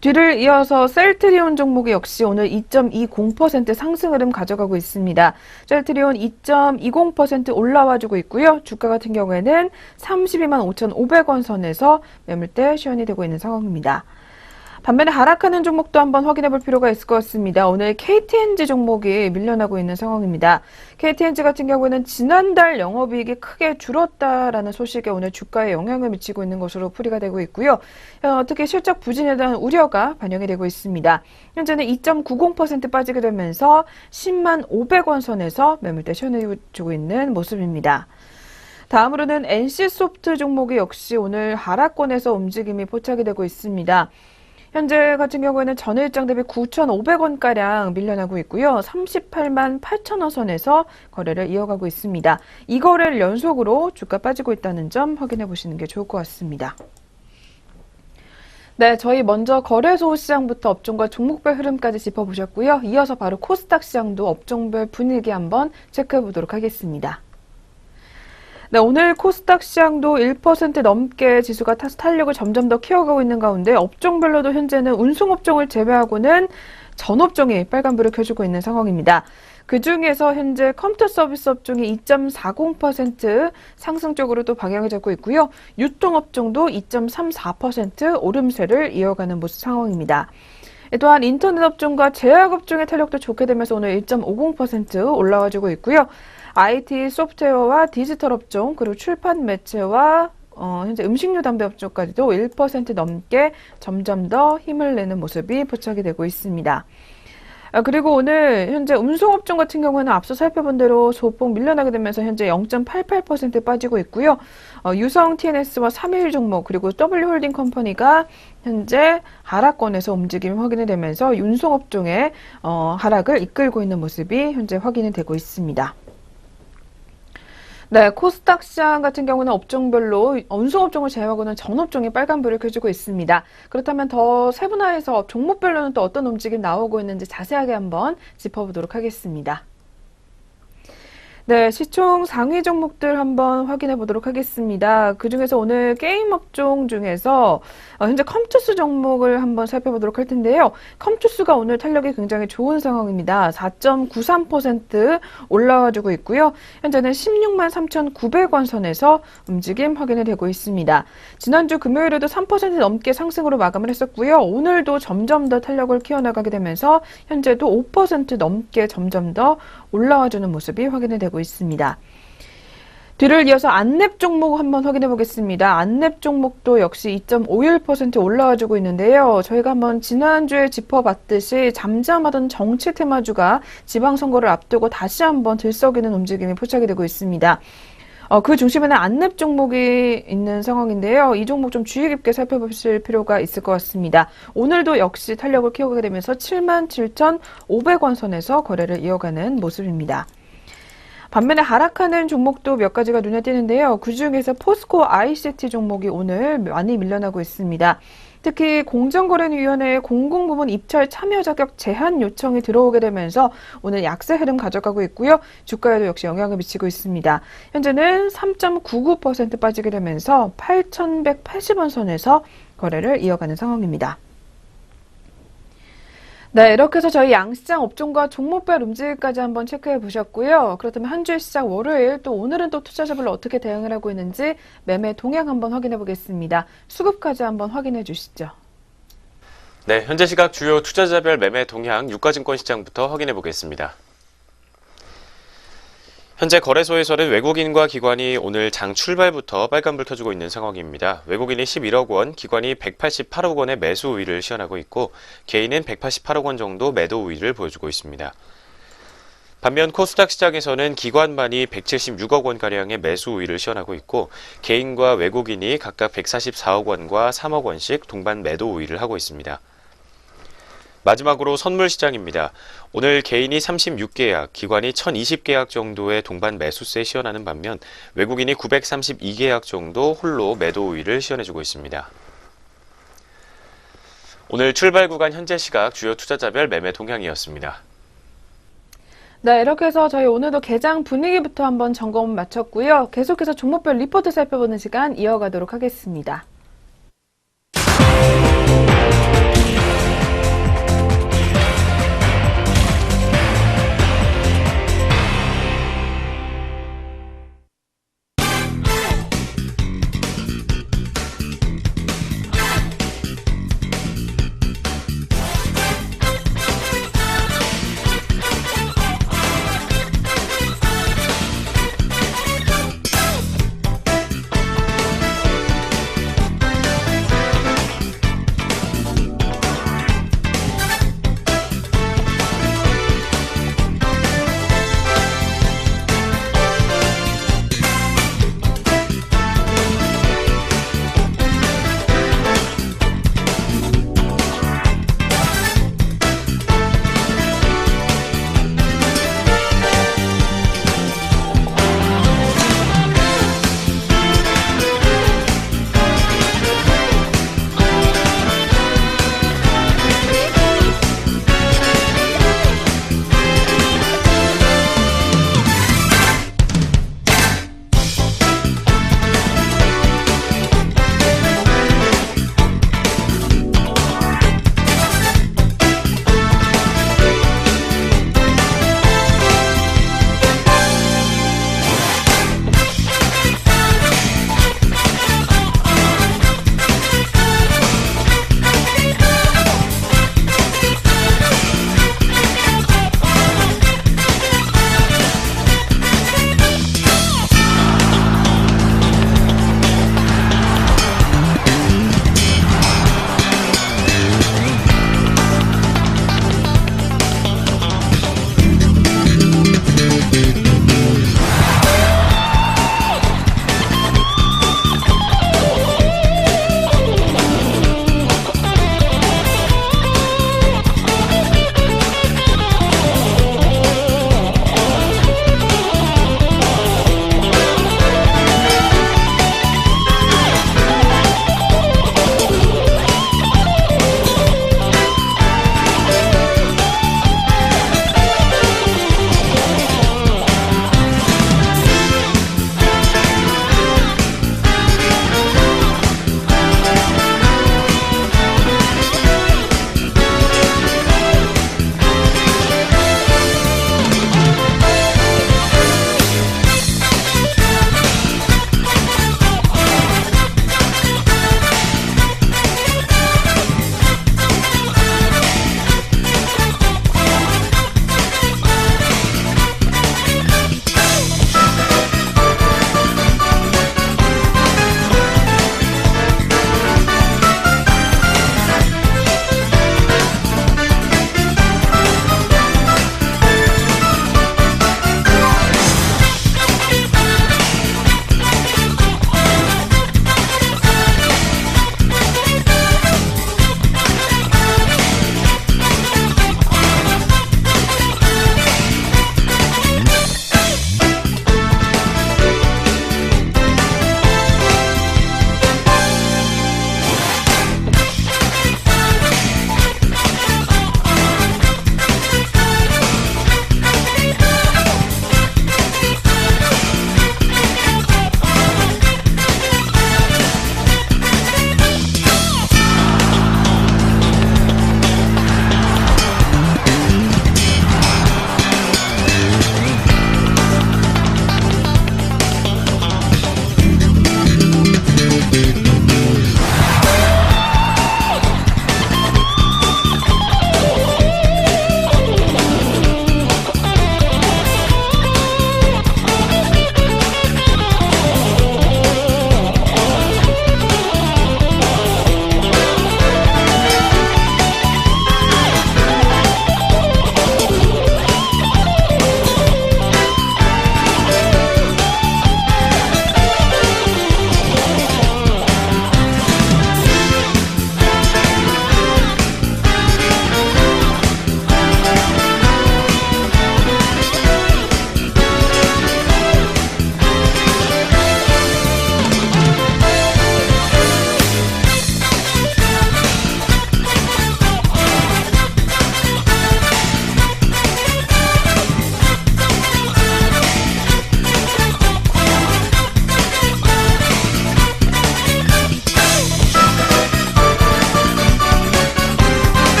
[SPEAKER 1] 뒤를 이어서 셀트리온 종목이 역시 오늘 2.20% 상승 흐름 가져가고 있습니다. 셀트리온 2.20% 올라와주고 있고요. 주가 같은 경우에는 32만 5,500원 선에서 매물대 시연이 되고 있는 상황입니다. 반면에 하락하는 종목도 한번 확인해 볼 필요가 있을 것 같습니다. 오늘 KTNG 종목이 밀려나고 있는 상황입니다. KTNG 같은 경우에는 지난달 영업이익이 크게 줄었다라는 소식에 오늘 주가에 영향을 미치고 있는 것으로 풀이가 되고 있고요. 특히 실적 부진에 대한 우려가 반영이 되고 있습니다. 현재는 2.90% 빠지게 되면서 10만 500원 선에서 매물대 시연해주고 있는 모습입니다. 다음으로는 NC소프트 종목이 역시 오늘 하락권에서 움직임이 포착이 되고 있습니다. 현재 같은 경우에는 전일장 대비 9,500원가량 밀려나고 있고요. 38만 8천원 선에서 거래를 이어가고 있습니다. 이 거래를 연속으로 주가 빠지고 있다는 점 확인해 보시는 게 좋을 것 같습니다. 네, 저희 먼저 거래소 시장부터 업종과 종목별 흐름까지 짚어보셨고요. 이어서 바로 코스닥 시장도 업종별 분위기 한번 체크해 보도록 하겠습니다. 네, 오늘 코스닥 시장도 1% 넘게 지수가 탄력을 점점 더 키워가고 있는 가운데 업종별로도 현재는 운송업종을 제외하고는 전 업종이 빨간불을 켜주고 있는 상황입니다. 그중에서 현재 컴퓨터 서비스 업종이 2.40% 상승적으로 또 방향을 잡고 있고요. 유통업종도 2.34% 오름세를 이어가는 모습 상황입니다. 또한 인터넷 업종과 제약업종의 탄력도 좋게 되면서 오늘 1.50% 올라와주고 있고요. IT, 소프트웨어와 디지털 업종, 그리고 출판 매체와 현재 음식료 담배 업종까지도 1% 넘게 점점 더 힘을 내는 모습이 포착이 되고 있습니다. 그리고 오늘 현재 운송업종 같은 경우는 앞서 살펴본 대로 소폭 밀려나게 되면서 현재 0.88% 빠지고 있고요. 유성 TNS와 3일 종목 그리고 W홀딩 컴퍼니가 현재 하락권에서 움직임이 확인이 되면서 운송업종의 하락을 이끌고 있는 모습이 현재 확인이 되고 있습니다. 네, 코스닥 시장 같은 경우는 업종별로 운송업종을 제외하고는 전 업종이 빨간불을 켜주고 있습니다. 그렇다면 더 세분화해서 종목별로는 또 어떤 움직임 나오고 있는지 자세하게 한번 짚어보도록 하겠습니다. 네, 시총 상위 종목들 한번 확인해 보도록 하겠습니다. 그중에서 오늘 게임 업종 중에서 현재 컴투스 종목을 한번 살펴보도록 할 텐데요. 컴투스가 오늘 탄력이 굉장히 좋은 상황입니다. 4.93% 올라와주고 있고요. 현재는 16만 3,900원 선에서 움직임 확인이 되고 있습니다. 지난주 금요일에도 3% 넘게 상승으로 마감을 했었고요. 오늘도 점점 더 탄력을 키워나가게 되면서 현재도 5% 넘게 점점 더 올라와주는 모습이 확인이 되고 있습니다. 뒤를 이어서 안랩 종목 한번 확인해 보겠습니다. 안랩 종목도 역시 2.51% 올라와주고 있는데요. 저희가 한번 지난주에 짚어봤듯이 잠잠하던 정치 테마주가 지방선거를 앞두고 다시 한번 들썩이는 움직임이 포착이 되고 있습니다. 그 중심에는 안랩 종목이 있는 상황인데요. 이 종목 좀 주의 깊게 살펴보실 필요가 있을 것 같습니다. 오늘도 역시 탄력을 키우게 되면서 77,500원 선에서 거래를 이어가는 모습입니다. 반면에 하락하는 종목도 몇 가지가 눈에 띄는데요. 그중에서 포스코 ICT 종목이 오늘 많이 밀려나고 있습니다. 특히 공정거래위원회의 공공부문 입찰 참여 자격 제한 요청이 들어오게 되면서 오늘 약세 흐름 가져가고 있고요. 주가에도 역시 영향을 미치고 있습니다. 현재는 3.99% 빠지게 되면서 8,180원 선에서 거래를 이어가는 상황입니다. 네, 이렇게 해서 저희 양시장 업종과 종목별 움직임까지 한번 체크해 보셨고요. 그렇다면 한 주의 시작 월요일 또 오늘은 또 투자자별로 어떻게 대응을 하고 있는지 매매 동향 한번 확인해 보겠습니다. 수급까지 한번 확인해 주시죠.
[SPEAKER 3] 네, 현재 시각 주요 투자자별 매매 동향 유가증권 시장부터 확인해 보겠습니다. 현재 거래소에서는 외국인과 기관이 오늘 장 출발부터 빨간불 켜주고 있는 상황입니다. 외국인이 11억 원, 기관이 188억 원의 매수 우위를 시현하고 있고 개인은 188억 원 정도 매도 우위를 보여주고 있습니다. 반면 코스닥 시장에서는 기관만이 176억 원가량의 매수 우위를 시현하고 있고 개인과 외국인이 각각 144억 원과 3억 원씩 동반 매도 우위를 하고 있습니다. 마지막으로 선물 시장입니다. 오늘 개인이 36계약, 기관이 1020계약 정도의 동반 매수세 시현하는 반면 외국인이 932계약 정도 홀로 매도 우위를 시현해주고 있습니다. 오늘 출발 구간 현재 시각 주요 투자자별 매매 동향이었습니다.
[SPEAKER 1] 네, 이렇게 해서 저희 오늘도 개장 분위기부터 한번 점검 마쳤고요. 계속해서 종목별 리포트 살펴보는 시간 이어가도록 하겠습니다.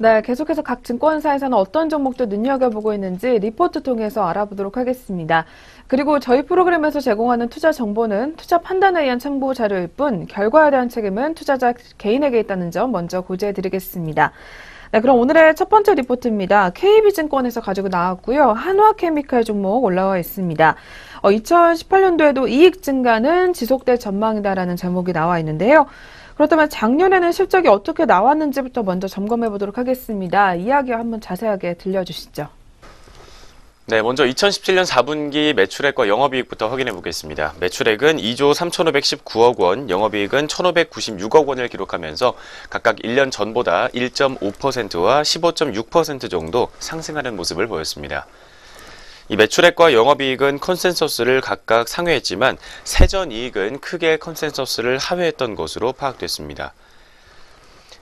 [SPEAKER 1] 네, 계속해서 각 증권사에서는 어떤 종목도 눈여겨보고 있는지 리포트 통해서 알아보도록 하겠습니다. 그리고 저희 프로그램에서 제공하는 투자 정보는 투자 판단에 의한 참고 자료일 뿐 결과에 대한 책임은 투자자 개인에게 있다는 점 먼저 고지해드리겠습니다. 네, 그럼 오늘의 첫 번째 리포트입니다. KB증권에서 가지고 나왔고요. 한화케미칼 종목 올라와 있습니다. 2018년도에도 이익 증가는 지속될 전망이다라는 제목이 나와 있는데요. 그렇다면 작년에는 실적이 어떻게 나왔는지부터 먼저 점검해 보도록 하겠습니다. 이야기 한번 자세하게 들려주시죠.
[SPEAKER 3] 네, 먼저 2017년 4분기 매출액과 영업이익부터 확인해 보겠습니다. 매출액은 2조 3,519억 원, 영업이익은 1,596억 원을 기록하면서 각각 1년 전보다 1.5%와 15.6% 정도 상승하는 모습을 보였습니다. 이 매출액과 영업이익은 컨센서스를 각각 상회했지만 세전이익은 크게 컨센서스를 하회했던 것으로 파악됐습니다.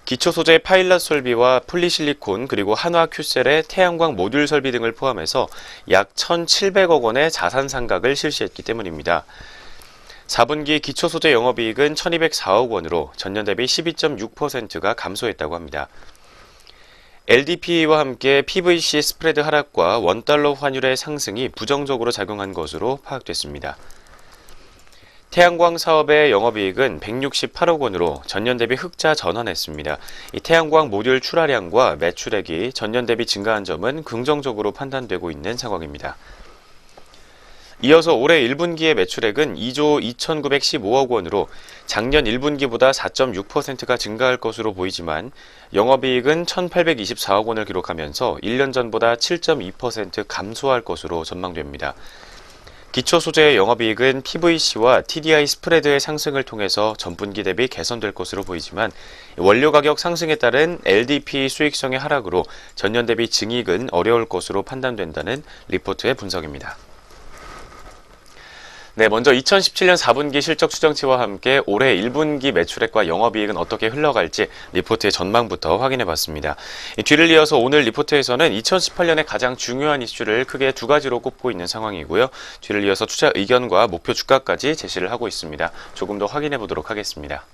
[SPEAKER 3] 기초소재 파일럿 설비와 폴리실리콘 그리고 한화큐셀의 태양광 모듈 설비 등을 포함해서 약 1,700억 원의 자산 상각을 실시했기 때문입니다. 4분기 기초소재 영업이익은 1,204억 원으로 전년 대비 12.6%가 감소했다고 합니다. LDPE와 함께 PVC 스프레드 하락과 원달러 환율의 상승이 부정적으로 작용한 것으로 파악됐습니다. 태양광 사업의 영업이익은 168억 원으로 전년 대비 흑자 전환했습니다. 이 태양광 모듈 출하량과 매출액이 전년 대비 증가한 점은 긍정적으로 판단되고 있는 상황입니다. 이어서 올해 1분기의 매출액은 2조 2,915억 원으로 작년 1분기보다 4.6%가 증가할 것으로 보이지만 영업이익은 1,824억 원을 기록하면서 1년 전보다 7.2% 감소할 것으로 전망됩니다. 기초소재의 영업이익은 PVC와 TDI 스프레드의 상승을 통해서 전분기 대비 개선될 것으로 보이지만 원료 가격 상승에 따른 LDPE 수익성의 하락으로 전년 대비 증익은 어려울 것으로 판단된다는 리포트의 분석입니다. 네, 먼저 2017년 4분기 실적 추정치와 함께 올해 1분기 매출액과 영업이익은 어떻게 흘러갈지 리포트의 전망부터 확인해 봤습니다. 뒤를 이어서 오늘 리포트에서는 2018년의 가장 중요한 이슈를 크게 두 가지로 꼽고 있는 상황이고요. 뒤를 이어서 투자 의견과 목표 주가까지 제시를 하고 있습니다. 조금 더 확인해 보도록 하겠습니다.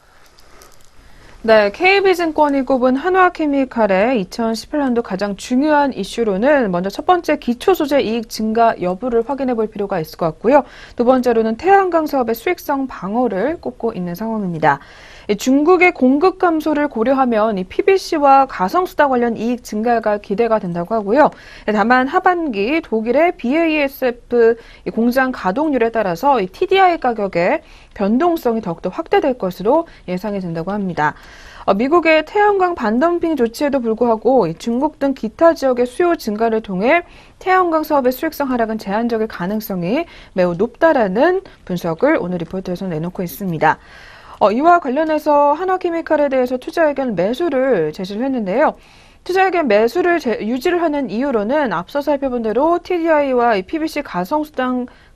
[SPEAKER 1] 네, KB증권이 꼽은 한화케미칼의 2018년도 가장 중요한 이슈로는 먼저 첫 번째 기초소재 이익 증가 여부를 확인해 볼 필요가 있을 것 같고요. 두 번째로는 태양광 사업의 수익성 방어를 꼽고 있는 상황입니다. 중국의 공급 감소를 고려하면 이 PVC와 가성수다 관련 이익 증가가 기대가 된다고 하고요. 다만 하반기 독일의 BASF 공장 가동률에 따라서 이 TDI 가격의 변동성이 더욱더 확대될 것으로 예상이 된다고 합니다. 미국의 태양광 반덤핑 조치에도 불구하고 중국 등 기타 지역의 수요 증가를 통해 태양광 사업의 수익성 하락은 제한적일 가능성이 매우 높다라는 분석을 오늘 리포트에서 내놓고 있습니다. 이와 관련해서 한화케미칼에 대해서 투자 의견 매수를 제시를 했는데요. 투자 의견 매수를 유지를 하는 이유로는 앞서 살펴본 대로 TDI와 PVC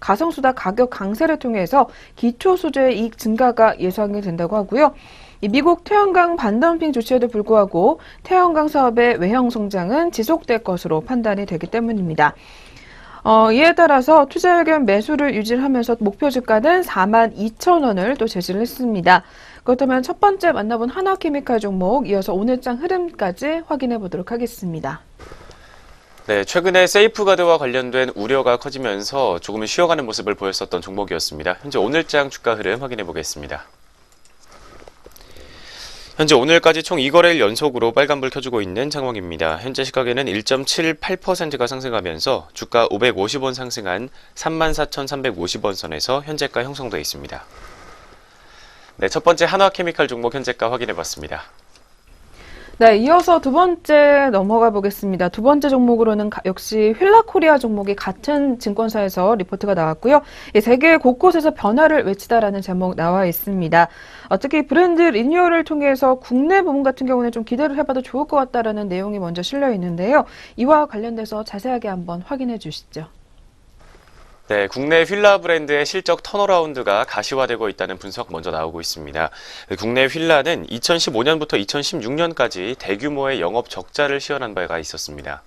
[SPEAKER 1] 가성수다 가격 강세를 통해서 기초 소재의 이익 증가가 예상이 된다고 하고요. 미국 태양광 반덤핑 조치에도 불구하고 태양광 사업의 외형 성장은 지속될 것으로 판단이 되기 때문입니다. 이에 따라서 투자 의견 매수를 유지하면서 목표 주가는 42,000원을 또 제시를 했습니다. 그렇다면 첫 번째 만나본 한화케미칼 종목, 이어서 오늘장 흐름까지 확인해 보도록 하겠습니다.
[SPEAKER 3] 네, 최근에 세이프가드와 관련된 우려가 커지면서 조금은 쉬어가는 모습을 보였었던 종목이었습니다. 현재 오늘장 주가 흐름 확인해 보겠습니다. 현재 오늘까지 총 2거래일 연속으로 빨간불 켜주고 있는 상황입니다. 현재 시각에는 1.78%가 상승하면서 주가 550원 상승한 34,350원 선에서 현재가 형성되어 있습니다. 네, 첫 번째 한화케미칼 종목 현재가 확인해 봤습니다.
[SPEAKER 1] 네, 이어서 두 번째 넘어가 보겠습니다. 두 번째 종목으로는 역시 휠라코리아 종목이 같은 증권사에서 리포트가 나왔고요. 세계 곳곳에서 변화를 외치다라는 제목 나와 있습니다. 특히 브랜드 리뉴얼을 통해서 국내 부분 같은 경우는 좀 기대를 해봐도 좋을 것 같다라는 내용이 먼저 실려 있는데요. 이와 관련돼서 자세하게 한번 확인해 주시죠.
[SPEAKER 3] 네, 국내 휠라 브랜드의 실적 턴어라운드가 가시화되고 있다는 분석 먼저 나오고 있습니다. 국내 휠라는 2015년부터 2016년까지 대규모의 영업 적자를 시현한 바가 있었습니다.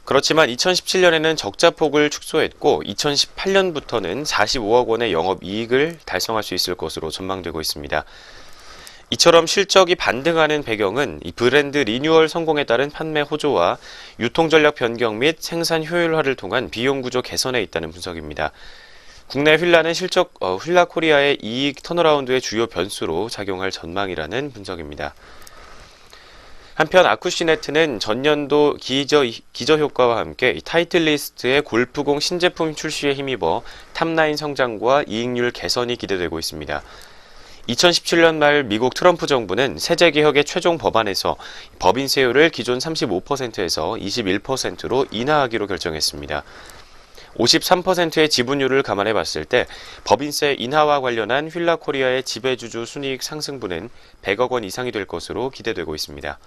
[SPEAKER 3] 그렇지만 2017년에는 적자폭을 축소했고 2018년부터는 45억 원의 영업이익을 달성할 수 있을 것으로 전망되고 있습니다. 이처럼 실적이 반등하는 배경은 이 브랜드 리뉴얼 성공에 따른 판매 호조와 유통 전략 변경 및 생산 효율화를 통한 비용 구조 개선에 있다는 분석입니다. 국내 휠라는 휠라 코리아의 이익 턴어라운드의 주요 변수로 작용할 전망이라는 분석입니다. 한편 아쿠시네트는 전년도 기저 효과와 함께 타이틀 리스트의 골프공 신제품 출시에 힘입어 탑라인 성장과 이익률 개선이 기대되고 있습니다. 2017년 말 미국 트럼프 정부는 세제개혁의 최종 법안에서 법인세율을 기존 35%에서 21%로 인하하기로 결정했습니다. 53%의 지분율을 감안해 봤을 때 법인세 인하와 관련한 휠라 코리아의 지배주주 순이익 상승분은 100억 원 이상이 될 것으로 기대되고 있습니다.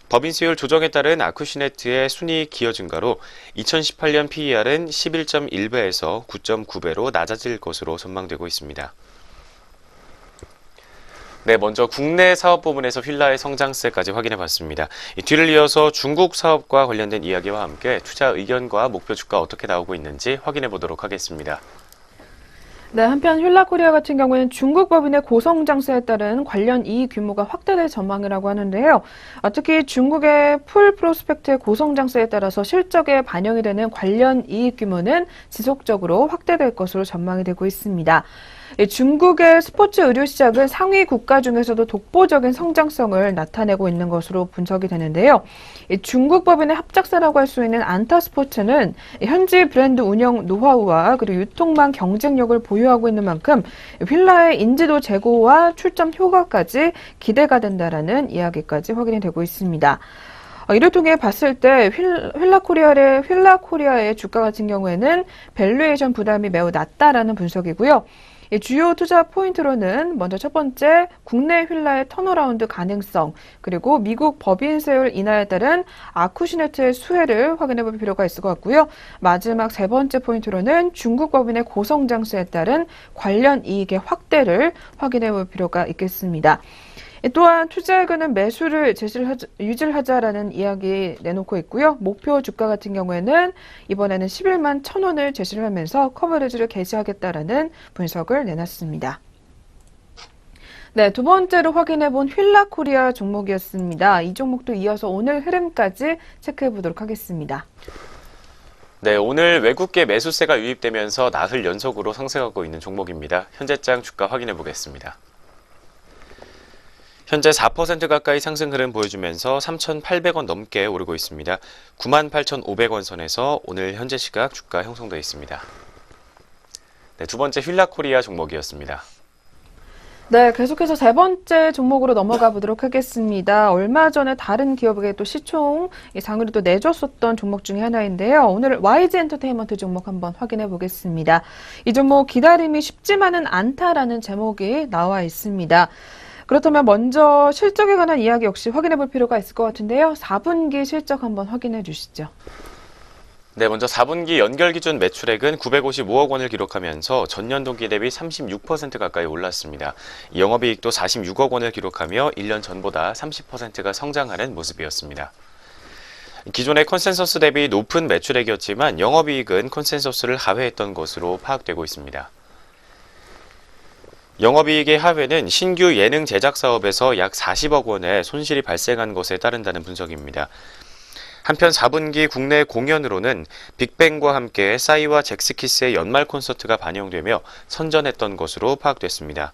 [SPEAKER 3] 법인세율 조정에 따른 아쿠시네트의 순이익 기여 증가로 2018년 PER은 11.1배에서 9.9배로 낮아질 것으로 전망되고 있습니다. 네, 먼저 국내 사업 부문에서 휠라의 성장세까지 확인해 봤습니다. 뒤를 이어서 중국 사업과 관련된 이야기와 함께 투자 의견과 목표 주가 어떻게 나오고 있는지 확인해 보도록 하겠습니다.
[SPEAKER 1] 네, 한편 휠라 코리아 같은 경우에는 중국 법인의 고성장세에 따른 관련 이익 규모가 확대될 전망이라고 하는데요. 특히 중국의 풀 프로스펙트의 고성장세에 따라서 실적에 반영이 되는 관련 이익 규모는 지속적으로 확대될 것으로 전망이 되고 있습니다. 중국의 스포츠 의류 시장은 상위 국가 중에서도 독보적인 성장성을 나타내고 있는 것으로 분석이 되는데요. 중국 법인의 합작사라고 할 수 있는 안타스포츠는 현지 브랜드 운영 노하우와 그리고 유통망 경쟁력을 보유하고 있는 만큼 휠라의 인지도 제고와 출점 효과까지 기대가 된다라는 이야기까지 확인이 되고 있습니다. 이를 통해 봤을 때 휠라 코리아의 주가 같은 경우에는 밸류에이션 부담이 매우 낮다라는 분석이고요. 주요 투자 포인트로는 먼저 첫 번째, 국내 휠라의 턴어라운드 가능성, 그리고 미국 법인세율 인하에 따른 아쿠시네트의 수혜를 확인해 볼 필요가 있을 것 같고요. 마지막 세 번째 포인트로는 중국 법인의 고성장세에 따른 관련 이익의 확대를 확인해 볼 필요가 있겠습니다. 또한 투자액은 매수를 유지하자라는 이야기 내놓고 있고요. 목표 주가 같은 경우에는 이번에는 11만 1,000원을 제시를 하면서 커버리지를 개시하겠다라는 분석을 내놨습니다. 네, 두 번째로 확인해 본 휠라 코리아 종목이었습니다. 이 종목도 이어서 오늘 흐름까지 체크해 보도록 하겠습니다.
[SPEAKER 3] 네, 오늘 외국계 매수세가 유입되면서 나흘 연속으로 상승하고 있는 종목입니다. 현재장 주가 확인해 보겠습니다. 현재 4% 가까이 상승 흐름 보여주면서 3,800원 넘게 오르고 있습니다. 98,500원 선에서 오늘 현재 시각 주가 형성되어 있습니다. 네, 두 번째 휠라 코리아 종목이었습니다.
[SPEAKER 1] 네, 계속해서 세 번째 종목으로 넘어가 보도록 하겠습니다. 얼마 전에 다른 기업에게 또 시총 상위를 또 내줬었던 종목 중에 하나인데요. 오늘 YG 엔터테인먼트 종목 한번 확인해 보겠습니다. 이 종목 기다림이 쉽지만은 않다라는 제목이 나와 있습니다. 그렇다면 먼저 실적에 관한 이야기 역시 확인해 볼 필요가 있을 것 같은데요. 4분기 실적 한번 확인해 주시죠.
[SPEAKER 3] 네, 먼저 4분기 연결 기준 매출액은 955억 원을 기록하면서 전년 동기 대비 36% 가까이 올랐습니다. 영업이익도 46억 원을 기록하며 1년 전보다 30%가 성장하는 모습이었습니다. 기존의 컨센서스 대비 높은 매출액이었지만 영업이익은 컨센서스를 하회했던 것으로 파악되고 있습니다. 영업이익의 하회는 신규 예능 제작 사업에서 약 40억 원의 손실이 발생한 것에 따른다는 분석입니다. 한편 4분기 국내 공연으로는 빅뱅과 함께 싸이와 잭스키스의 연말 콘서트가 반영되며 선전했던 것으로 파악됐습니다.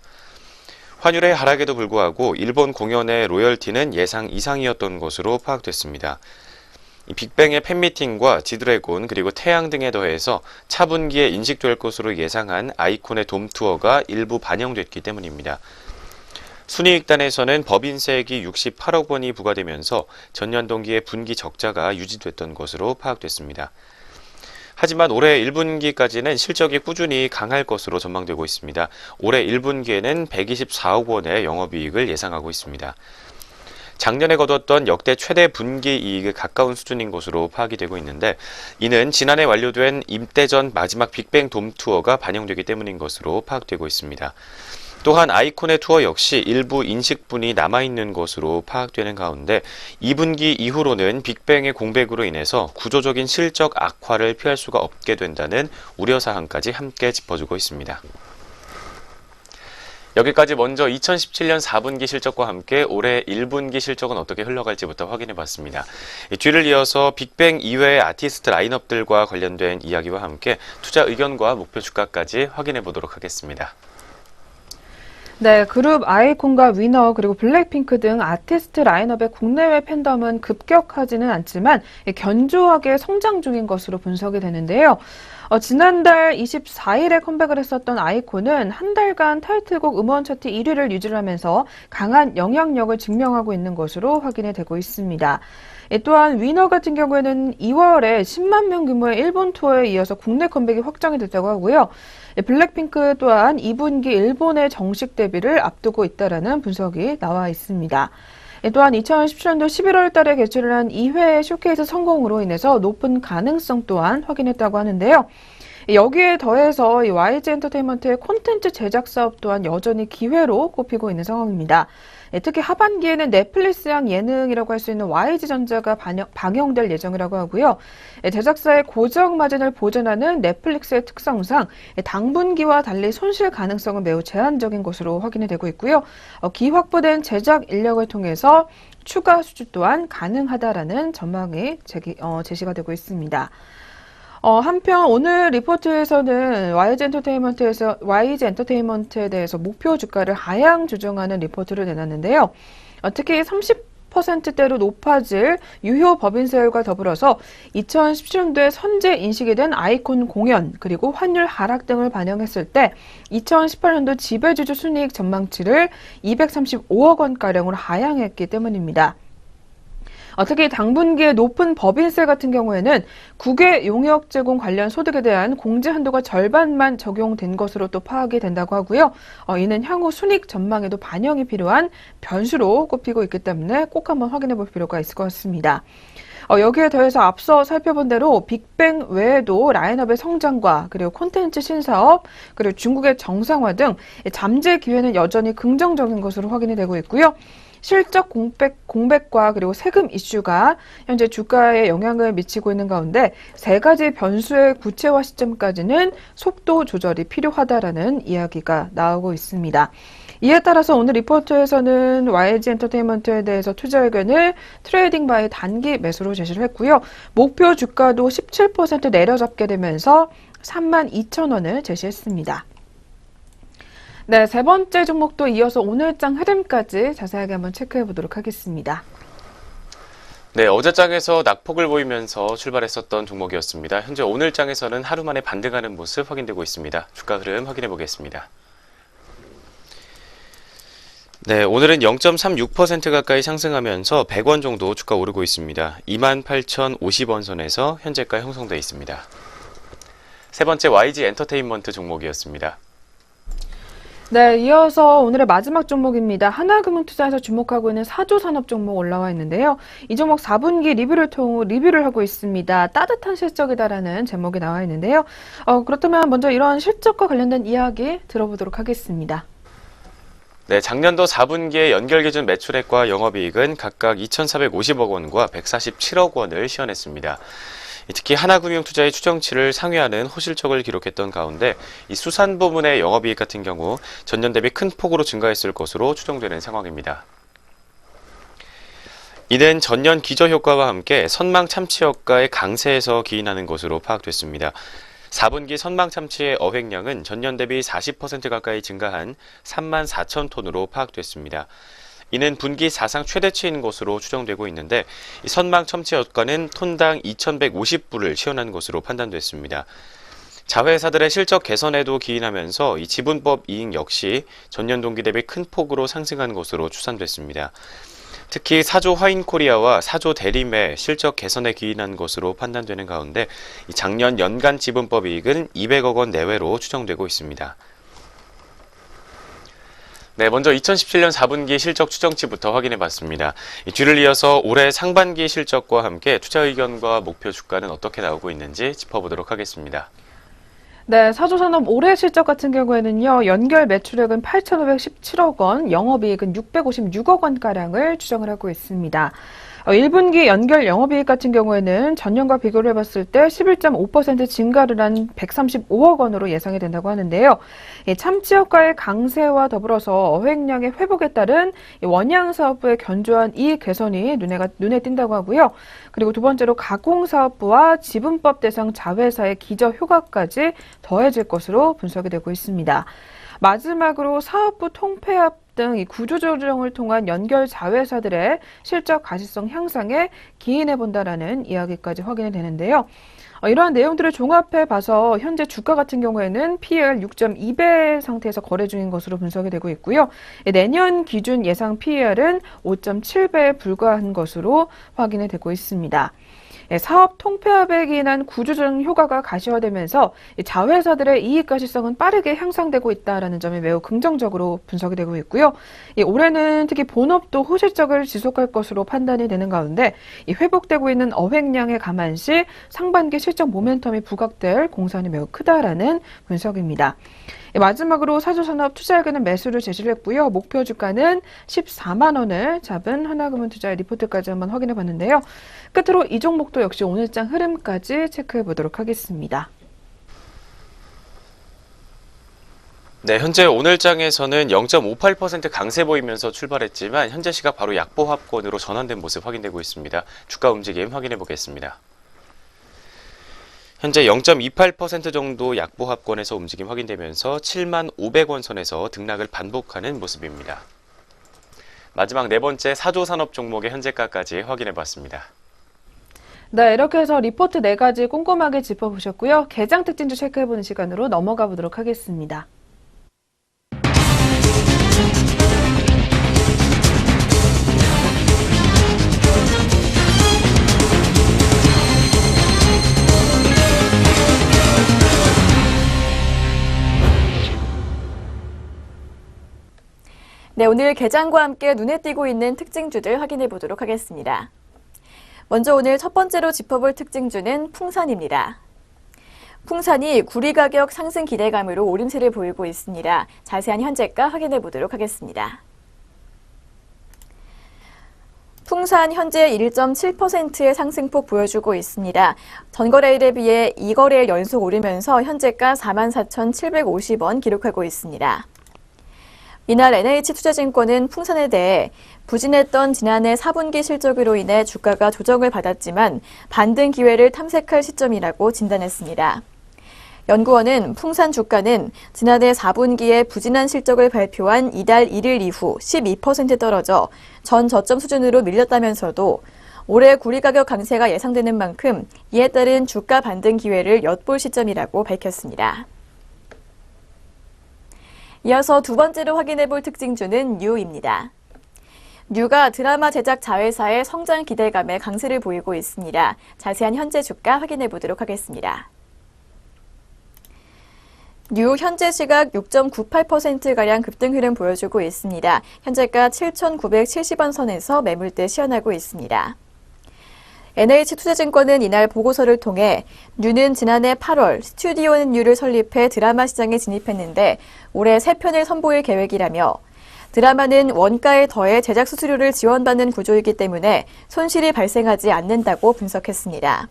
[SPEAKER 3] 환율의 하락에도 불구하고 일본 공연의 로열티는 예상 이상이었던 것으로 파악됐습니다. 빅뱅의 팬미팅과 지드래곤 그리고 태양 등에 더해서 차분기에 인식될 것으로 예상한 아이콘의 돔 투어가 일부 반영됐기 때문입니다. 순이익단에서는 법인세액이 68억 원이 부과되면서 전년 동기의 분기 적자가 유지됐던 것으로 파악됐습니다. 하지만 올해 1분기까지는 실적이 꾸준히 강할 것으로 전망되고 있습니다. 올해 1분기에는 124억 원의 영업이익을 예상하고 있습니다. 작년에 거뒀던 역대 최대 분기 이익에 가까운 수준인 것으로 파악이 되고 있는데 이는 지난해 완료된 임대 전 마지막 빅뱅 돔 투어가 반영되기 때문인 것으로 파악되고 있습니다. 또한 아이콘의 투어 역시 일부 인식분이 남아있는 것으로 파악되는 가운데 2분기 이후로는 빅뱅의 공백으로 인해서 구조적인 실적 악화를 피할 수가 없게 된다는 우려사항까지 함께 짚어주고 있습니다. 여기까지 먼저 2017년 4분기 실적과 함께 올해 1분기 실적은 어떻게 흘러갈지부터 확인해봤습니다. 뒤를 이어서 빅뱅 이외의 아티스트 라인업들과 관련된 이야기와 함께 투자 의견과 목표 주가까지 확인해보도록 하겠습니다.
[SPEAKER 1] 네, 그룹 아이콘과 위너 그리고 블랙핑크 등 아티스트 라인업의 국내외 팬덤은 급격하지는 않지만 견조하게 성장 중인 것으로 분석이 되는데요. 지난달 24일에 컴백을 했었던 아이콘은 한 달간 타이틀곡 음원 차트 1위를 유지를 하면서 강한 영향력을 증명하고 있는 것으로 확인이 되고 있습니다. 또한 위너 같은 경우에는 2월에 10만 명 규모의 일본 투어에 이어서 국내 컴백이 확정이 됐다고 하고요. 블랙핑크 또한 2분기 일본의 정식 데뷔를 앞두고 있다라는 분석이 나와 있습니다. 또한 2017년도 11월 달에 개최를 한 2회 쇼케이스 성공으로 인해서 높은 가능성 또한 확인했다고 하는데요. 여기에 더해서 이 YG 엔터테인먼트의 콘텐츠 제작 사업 또한 여전히 기회로 꼽히고 있는 상황입니다. 특히 하반기에는 넷플릭스형 예능이라고 할 수 있는 YG전자가 방영될 예정이라고 하고요. 제작사의 고정 마진을 보전하는 넷플릭스의 특성상 당분기와 달리 손실 가능성은 매우 제한적인 것으로 확인이 되고 있고요. 기확보된 제작 인력을 통해서 추가 수주 또한 가능하다라는 전망이 제시가 되고 있습니다. 한편 오늘 리포트에서는 YG 엔터테인먼트에 대해서 목표 주가를 하향 조정하는 리포트를 내놨는데요. 특히 30%대로 높아질 유효 법인세율과 더불어서 2017년도에 선제 인식이 된 아이콘 공연 그리고 환율 하락 등을 반영했을 때 2018년도 지배주주 순이익 전망치를 235억 원가량으로 하향했기 때문입니다. 특히 당분기에 높은 법인세 같은 경우에는 국외 용역 제공 관련 소득에 대한 공제 한도가 절반만 적용된 것으로 또 파악이 된다고 하고요. 이는 향후 순이익 전망에도 반영이 필요한 변수로 꼽히고 있기 때문에 꼭 한번 확인해 볼 필요가 있을 것 같습니다. 여기에 더해서 앞서 살펴본 대로 빅뱅 외에도 라인업의 성장과 그리고 콘텐츠 신사업, 그리고 중국의 정상화 등 잠재 기회는 여전히 긍정적인 것으로 확인이 되고 있고요. 실적 공백과 그리고 세금 이슈가 현재 주가에 영향을 미치고 있는 가운데 세 가지 변수의 구체화 시점까지는 속도 조절이 필요하다라는 이야기가 나오고 있습니다. 이에 따라서 오늘 리포트에서는 YG 엔터테인먼트에 대해서 투자 의견을 트레이딩 바이 단기 매수로 제시를 했고요. 목표 주가도 17% 내려잡게 되면서 32,000원을 제시했습니다. 네, 세 번째 종목도 이어서 오늘장 흐름까지 자세하게 한번 체크해 보도록 하겠습니다.
[SPEAKER 3] 네, 어제장에서 낙폭을 보이면서 출발했었던 종목이었습니다. 현재 오늘장에서는 하루 만에 반등하는 모습 확인되고 있습니다. 주가 흐름 확인해 보겠습니다. 네, 오늘은 0.36% 가까이 상승하면서 100원 정도 주가 오르고 있습니다. 28,050원 선에서 현재가 형성되어 있습니다. 세 번째 YG 엔터테인먼트 종목이었습니다.
[SPEAKER 1] 네, 이어서 오늘의 마지막 종목입니다. 하나금융투자에서 주목하고 있는 사조산업 종목 올라와 있는데요. 이 종목 4분기 리뷰를 하고 있습니다. 따뜻한 실적이다라는 제목이 나와 있는데요. 그렇다면 먼저 이런 실적과 관련된 이야기 들어보도록 하겠습니다.
[SPEAKER 3] 네, 작년도 4분기의 연결기준 매출액과 영업이익은 각각 2,450억 원과 147억 원을 시현했습니다. 특히 하나금융투자의 추정치를 상회하는 호실적을 기록했던 가운데 이 수산 부문의 영업이익 같은 경우 전년 대비 큰 폭으로 증가했을 것으로 추정되는 상황입니다. 이는 전년 기저효과와 함께 선망참치효과의 강세에서 기인하는 것으로 파악됐습니다. 4분기 선망참치의 어획량은 전년 대비 40% 가까이 증가한 3만 4천 톤으로 파악됐습니다. 이는 분기 사상 최대치인 것으로 추정되고 있는데 이 선망참치 효과는 톤당 2,150불을 시현한 것으로 판단됐습니다. 자회사들의 실적 개선에도 기인하면서 이 지분법 이익 역시 전년 동기 대비 큰 폭으로 상승한 것으로 추산됐습니다. 특히 사조 화인코리아와 사조 대림의 실적 개선에 기인한 것으로 판단되는 가운데 작년 연간 지분법 이익은 200억 원 내외로 추정되고 있습니다. 네, 먼저 2017년 4분기 실적 추정치부터 확인해 봤습니다. 뒤를 이어서 올해 상반기 실적과 함께 투자 의견과 목표 주가는 어떻게 나오고 있는지 짚어보도록 하겠습니다.
[SPEAKER 1] 네, 사조산업 올해 실적 같은 경우에는요, 연결 매출액은 8,517억 원, 영업이익은 656억 원가량을 추정을 하고 있습니다. 1분기 연결 영업이익 같은 경우에는 전년과 비교를 해봤을 때 11.5% 증가를 한 135억 원으로 예상이 된다고 하는데요. 참치 효과의 강세와 더불어서 어획량의 회복에 따른 원양 사업부의 견조한 이익 개선이 눈에 띈다고 하고요. 그리고 두 번째로 가공사업부와 지분법 대상 자회사의 기저 효과까지 더해질 것으로 분석이 되고 있습니다. 마지막으로 사업부 통폐합 등 이 구조조정을 통한 연결 자회사들의 실적 가시성 향상에 기인해 본다라는 이야기까지 확인이 되는데요. 이러한 내용들을 종합해 봐서 현재 주가 같은 경우에는 PER 6.2배 상태에서 거래 중인 것으로 분석이 되고 있고요. 내년 기준 예상 PER은 5.7배에 불과한 것으로 확인이 되고 있습니다. 사업 통폐합에 기인한 구조조정 효과가 가시화되면서 자회사들의 이익 가시성은 빠르게 향상되고 있다는 점이 매우 긍정적으로 분석이 되고 있고요. 올해는 특히 본업도 호실적을 지속할 것으로 판단이 되는 가운데 회복되고 있는 어획량에 감안시 상반기 실적 모멘텀이 부각될 공산이 매우 크다라는 분석입니다. 마지막으로 사조산업 투자에게는 매수를 제시를 했고요. 목표 주가는 14만 원을 잡은 하나금융투자의 리포트까지 한번 확인해 봤는데요. 끝으로 이 종목도 역시 오늘장 흐름까지 체크해 보도록 하겠습니다.
[SPEAKER 3] 네, 현재 오늘장에서는 0.58% 강세 보이면서 출발했지만 현재 시각 바로 약보합권으로 전환된 모습 확인되고 있습니다. 주가 움직임 확인해 보겠습니다. 현재 0.28% 정도 약보합권에서 움직임 확인되면서 7만 500원 선에서 등락을 반복하는 모습입니다. 마지막 네 번째 사조산업 종목의 현재가까지 확인해 봤습니다.
[SPEAKER 1] 네, 이렇게 해서 리포트 4가지 꼼꼼하게 짚어보셨고요. 개장 특징주 체크해보는 시간으로 넘어가 보도록 하겠습니다.
[SPEAKER 2] 네, 오늘 개장과 함께 눈에 띄고 있는 특징주들 확인해 보도록 하겠습니다. 먼저 오늘 첫 번째로 짚어볼 특징주는 풍산입니다. 풍산이 구리 가격 상승 기대감으로 오름세를 보이고 있습니다. 자세한 현재가 확인해 보도록 하겠습니다. 풍산 현재 1.7%의 상승폭 보여주고 있습니다. 전거래일에 비해 2거래일 연속 오르면서 현재가 44,750원 기록하고 있습니다. 이날 NH투자증권은 풍산에 대해 부진했던 지난해 4분기 실적으로 인해 주가가 조정을 받았지만 반등 기회를 탐색할 시점이라고 진단했습니다. 연구원은 풍산 주가는 지난해 4분기에 부진한 실적을 발표한 이달 1일 이후 12% 떨어져 전 저점 수준으로 밀렸다면서도 올해 구리 가격 강세가 예상되는 만큼 이에 따른 주가 반등 기회를 엿볼 시점이라고 밝혔습니다. 이어서 두 번째로 확인해 볼 특징주는 뉴입니다. 뉴가 드라마 제작 자회사의 성장 기대감에 강세를 보이고 있습니다. 자세한 현재 주가 확인해 보도록 하겠습니다. 뉴 현재 시각 6.98%가량 급등 흐름 보여주고 있습니다. 현재가 7,970원 선에서 매물대 시연하고 있습니다. NH투자증권은 이날 보고서를 통해 뉴는 지난해 8월 스튜디오는 뉴를 설립해 드라마 시장에 진입했는데 올해 3편을 선보일 계획이라며 드라마는 원가에 더해 제작 수수료를 지원받는 구조이기 때문에 손실이 발생하지 않는다고 분석했습니다.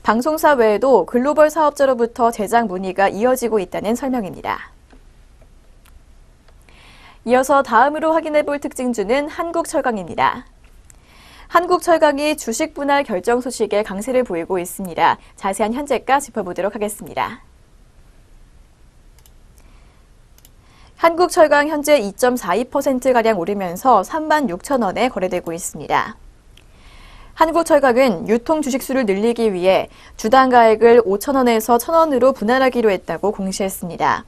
[SPEAKER 2] 방송사 외에도 글로벌 사업자로부터 제작 문의가 이어지고 있다는 설명입니다. 이어서 다음으로 확인해 볼 특징주는 한국철강입니다. 한국철강이 주식 분할 결정 소식에 강세를 보이고 있습니다. 자세한 현재가 짚어보도록 하겠습니다. 한국철강 현재 2.42%가량 오르면서 36,000원에 거래되고 있습니다. 한국철강은 유통 주식수를 늘리기 위해 주당 가액을 5,000원에서 1,000원으로 분할하기로 했다고 공시했습니다.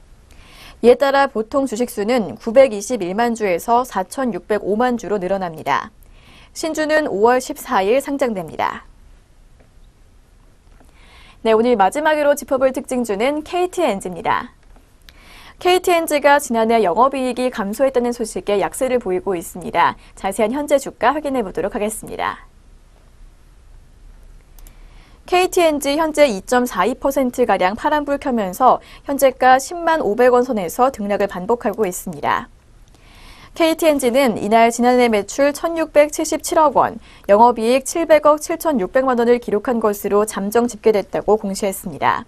[SPEAKER 2] 이에 따라 보통 주식수는 921만 주에서 4,605만 주로 늘어납니다. 신주는 5월 14일 상장됩니다. 네, 오늘 마지막으로 짚어볼 특징주는 KTNG입니다. KTNG가 지난해 영업이익이 감소했다는 소식에 약세를 보이고 있습니다. 자세한 현재 주가 확인해 보도록 하겠습니다. KTNG 현재 2.42%가량 파란불 켜면서 현재가 10만 500원 선에서 등락을 반복하고 있습니다. KTNG는 이날 지난해 매출 1,677억 원, 영업이익 700억 7,600만 원을 기록한 것으로 잠정 집계됐다고 공시했습니다.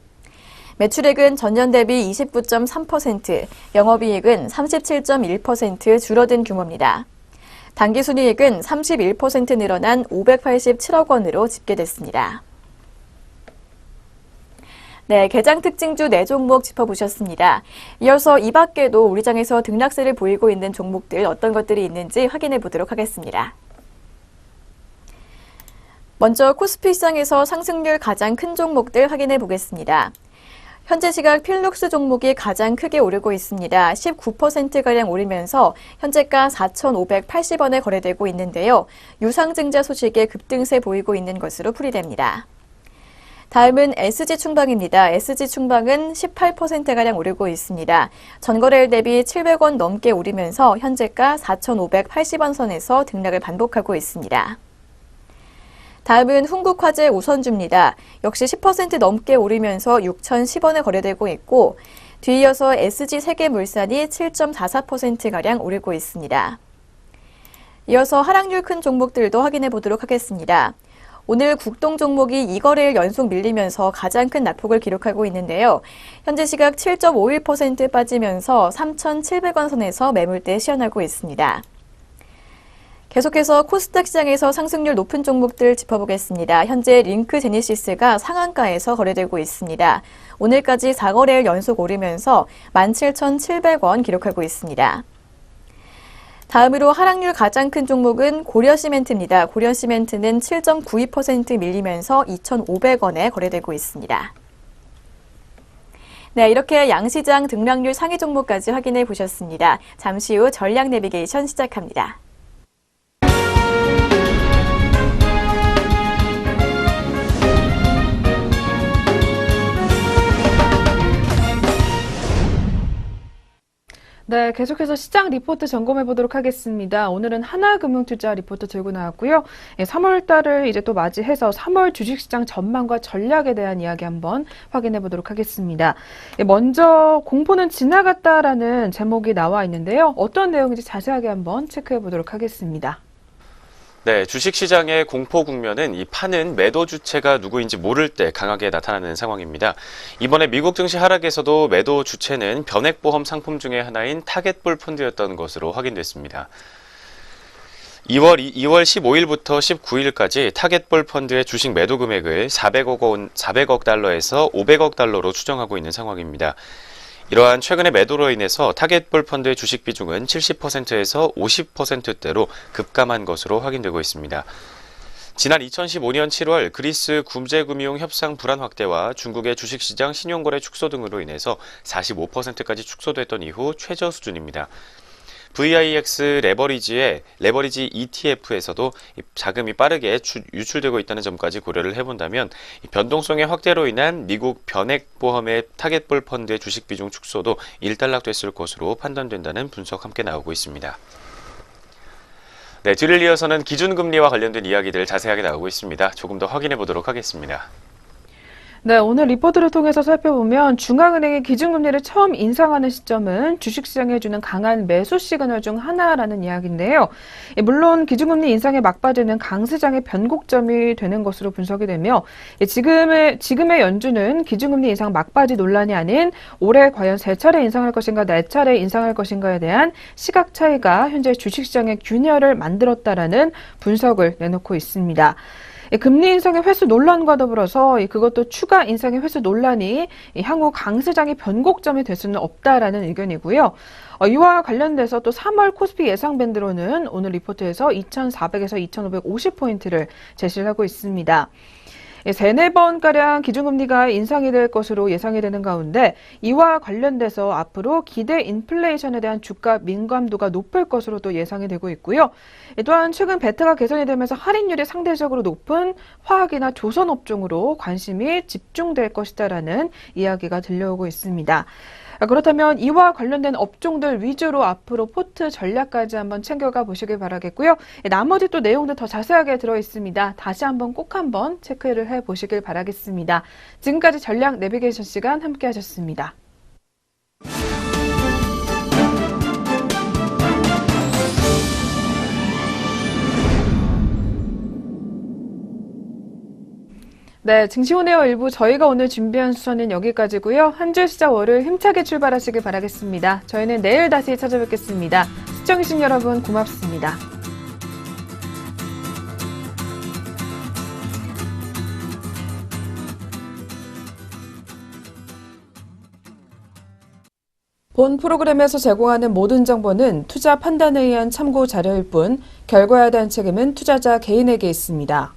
[SPEAKER 2] 매출액은 전년 대비 29.3%, 영업이익은 37.1% 줄어든 규모입니다. 당기순이익은 31% 늘어난 587억 원으로 집계됐습니다. 네, 개장 특징주 4종목 짚어보셨습니다. 이어서 이 밖에도 우리 장에서 등락세를 보이고 있는 종목들 어떤 것들이 있는지 확인해 보도록 하겠습니다. 먼저 코스피 시장에서 상승률 가장 큰 종목들 확인해 보겠습니다. 현재 시각 필룩스 종목이 가장 크게 오르고 있습니다. 19%가량 오르면서 현재가 4,580원에 거래되고 있는데요. 유상증자 소식에 급등세 보이고 있는 것으로 풀이됩니다. 다음은 SG충방입니다. SG충방은 18%가량 오르고 있습니다. 전거래일 대비 700원 넘게 오르면서 현재가 4,580원 선에서 등락을 반복하고 있습니다. 다음은 흥국화재 우선주입니다. 역시 10% 넘게 오르면서 6,010원에 거래되고 있고 뒤이어서 SG세계물산이 7.44%가량 오르고 있습니다. 이어서 하락률 큰 종목들도 확인해 보도록 하겠습니다. 오늘 국동 종목이 2거래일 연속 밀리면서 가장 큰 낙폭을 기록하고 있는데요. 현재 시각 7.51% 빠지면서 3,700원 선에서 매물대 시연하고 있습니다. 계속해서 코스닥 시장에서 상승률 높은 종목들 짚어보겠습니다. 현재 링크 제니시스가 상한가에서 거래되고 있습니다. 오늘까지 4거래일 연속 오르면서 17,700원 기록하고 있습니다. 다음으로 하락률 가장 큰 종목은 고려시멘트입니다. 고려시멘트는 7.92% 밀리면서 2,500원에 거래되고 있습니다. 네, 이렇게 양시장 등락률 상위 종목까지 확인해 보셨습니다. 잠시 후 전략 내비게이션 시작합니다.
[SPEAKER 1] 네, 계속해서 시장 리포트 점검해 보도록 하겠습니다. 오늘은 하나금융투자 리포트 들고 나왔고요. 3월 달을 이제 또 맞이해서 3월 주식시장 전망과 전략에 대한 이야기 한번 확인해 보도록 하겠습니다. 먼저 공포는 지나갔다라는 제목이 나와 있는데요. 어떤 내용인지 자세하게 한번 체크해 보도록 하겠습니다.
[SPEAKER 3] 네, 주식시장의 공포 국면은 이 파는 매도 주체가 누구인지 모를 때 강하게 나타나는 상황입니다. 이번에 미국 증시 하락에서도 매도 주체는 변액보험 상품 중의 하나인 타겟볼 펀드였던 것으로 확인됐습니다. 2월 15일부터 19일까지 타겟볼 펀드의 주식 매도 금액을 400억 달러에서 500억 달러로 추정하고 있는 상황입니다. 이러한 최근의 매도로 인해서 타겟볼 펀드의 주식 비중은 70%에서 50%대로 급감한 것으로 확인되고 있습니다. 지난 2015년 7월 그리스 구제금융 협상 불안 확대와 중국의 주식시장 신용거래 축소 등으로 인해서 45%까지 축소됐던 이후 최저 수준입니다. VIX 레버리지 ETF에서도 자금이 빠르게 유출되고 있다는 점까지 고려를 해본다면 변동성의 확대로 인한 미국 변액보험의 타겟볼 펀드의 주식 비중 축소도 일단락됐을 것으로 판단된다는 분석 함께 나오고 있습니다. 네, 뒤를 이어서는 기준금리와 관련된 이야기들 자세하게 나오고 있습니다. 조금 더 확인해 보도록 하겠습니다.
[SPEAKER 1] 네, 오늘 리포트를 통해서 살펴보면 중앙은행이 기준금리를 처음 인상하는 시점은 주식시장에 주는 강한 매수 시그널 중 하나라는 이야기인데요. 물론 기준금리 인상의 막바지는 강시장의 변곡점이 되는 것으로 분석이 되며 지금의 연준은 기준금리 인상 막바지 논란이 아닌 올해 과연 3차례 인상할 것인가 4차례 인상할 것인가에 대한 시각 차이가 현재 주식시장의 균열을 만들었다라는 분석을 내놓고 있습니다. 금리 인상의 회수 논란과 더불어서 그것도 추가 인상의 회수 논란이 향후 강시장의 변곡점이 될 수는 없다라는 의견이고요. 이와 관련돼서 또 3월 코스피 예상 밴드로는 오늘 리포트에서 2,400에서 2,550포인트를 제시를 하고 있습니다. 3-4번가량 기준금리가 인상이 될 것으로 예상이 되는 가운데 이와 관련돼서 앞으로 기대 인플레이션에 대한 주가 민감도가 높을 것으로 또 예상이 되고 있고요. 또한 최근 베타가 개선이 되면서 할인율이 상대적으로 높은 화학이나 조선업종으로 관심이 집중될 것이다라는 이야기가 들려오고 있습니다. 그렇다면 이와 관련된 업종들 위주로 앞으로 포트 전략까지 한번 챙겨가 보시길 바라겠고요. 나머지 또 내용도 더 자세하게 들어있습니다. 다시 한번 꼭 한번 체크를 해보시길 바라겠습니다. 지금까지 전략 내비게이션 시간 함께 하셨습니다. 네, 증시오네어 일부 저희가 오늘 준비한 수선은 여기까지고요. 한 주 시작 월요일 힘차게 출발하시길 바라겠습니다. 저희는 내일 다시 찾아뵙겠습니다. 시청해주신 여러분 고맙습니다. 본 프로그램에서 제공하는 모든 정보는 투자 판단에 의한 참고 자료일 뿐 결과에 대한 책임은 투자자 개인에게 있습니다.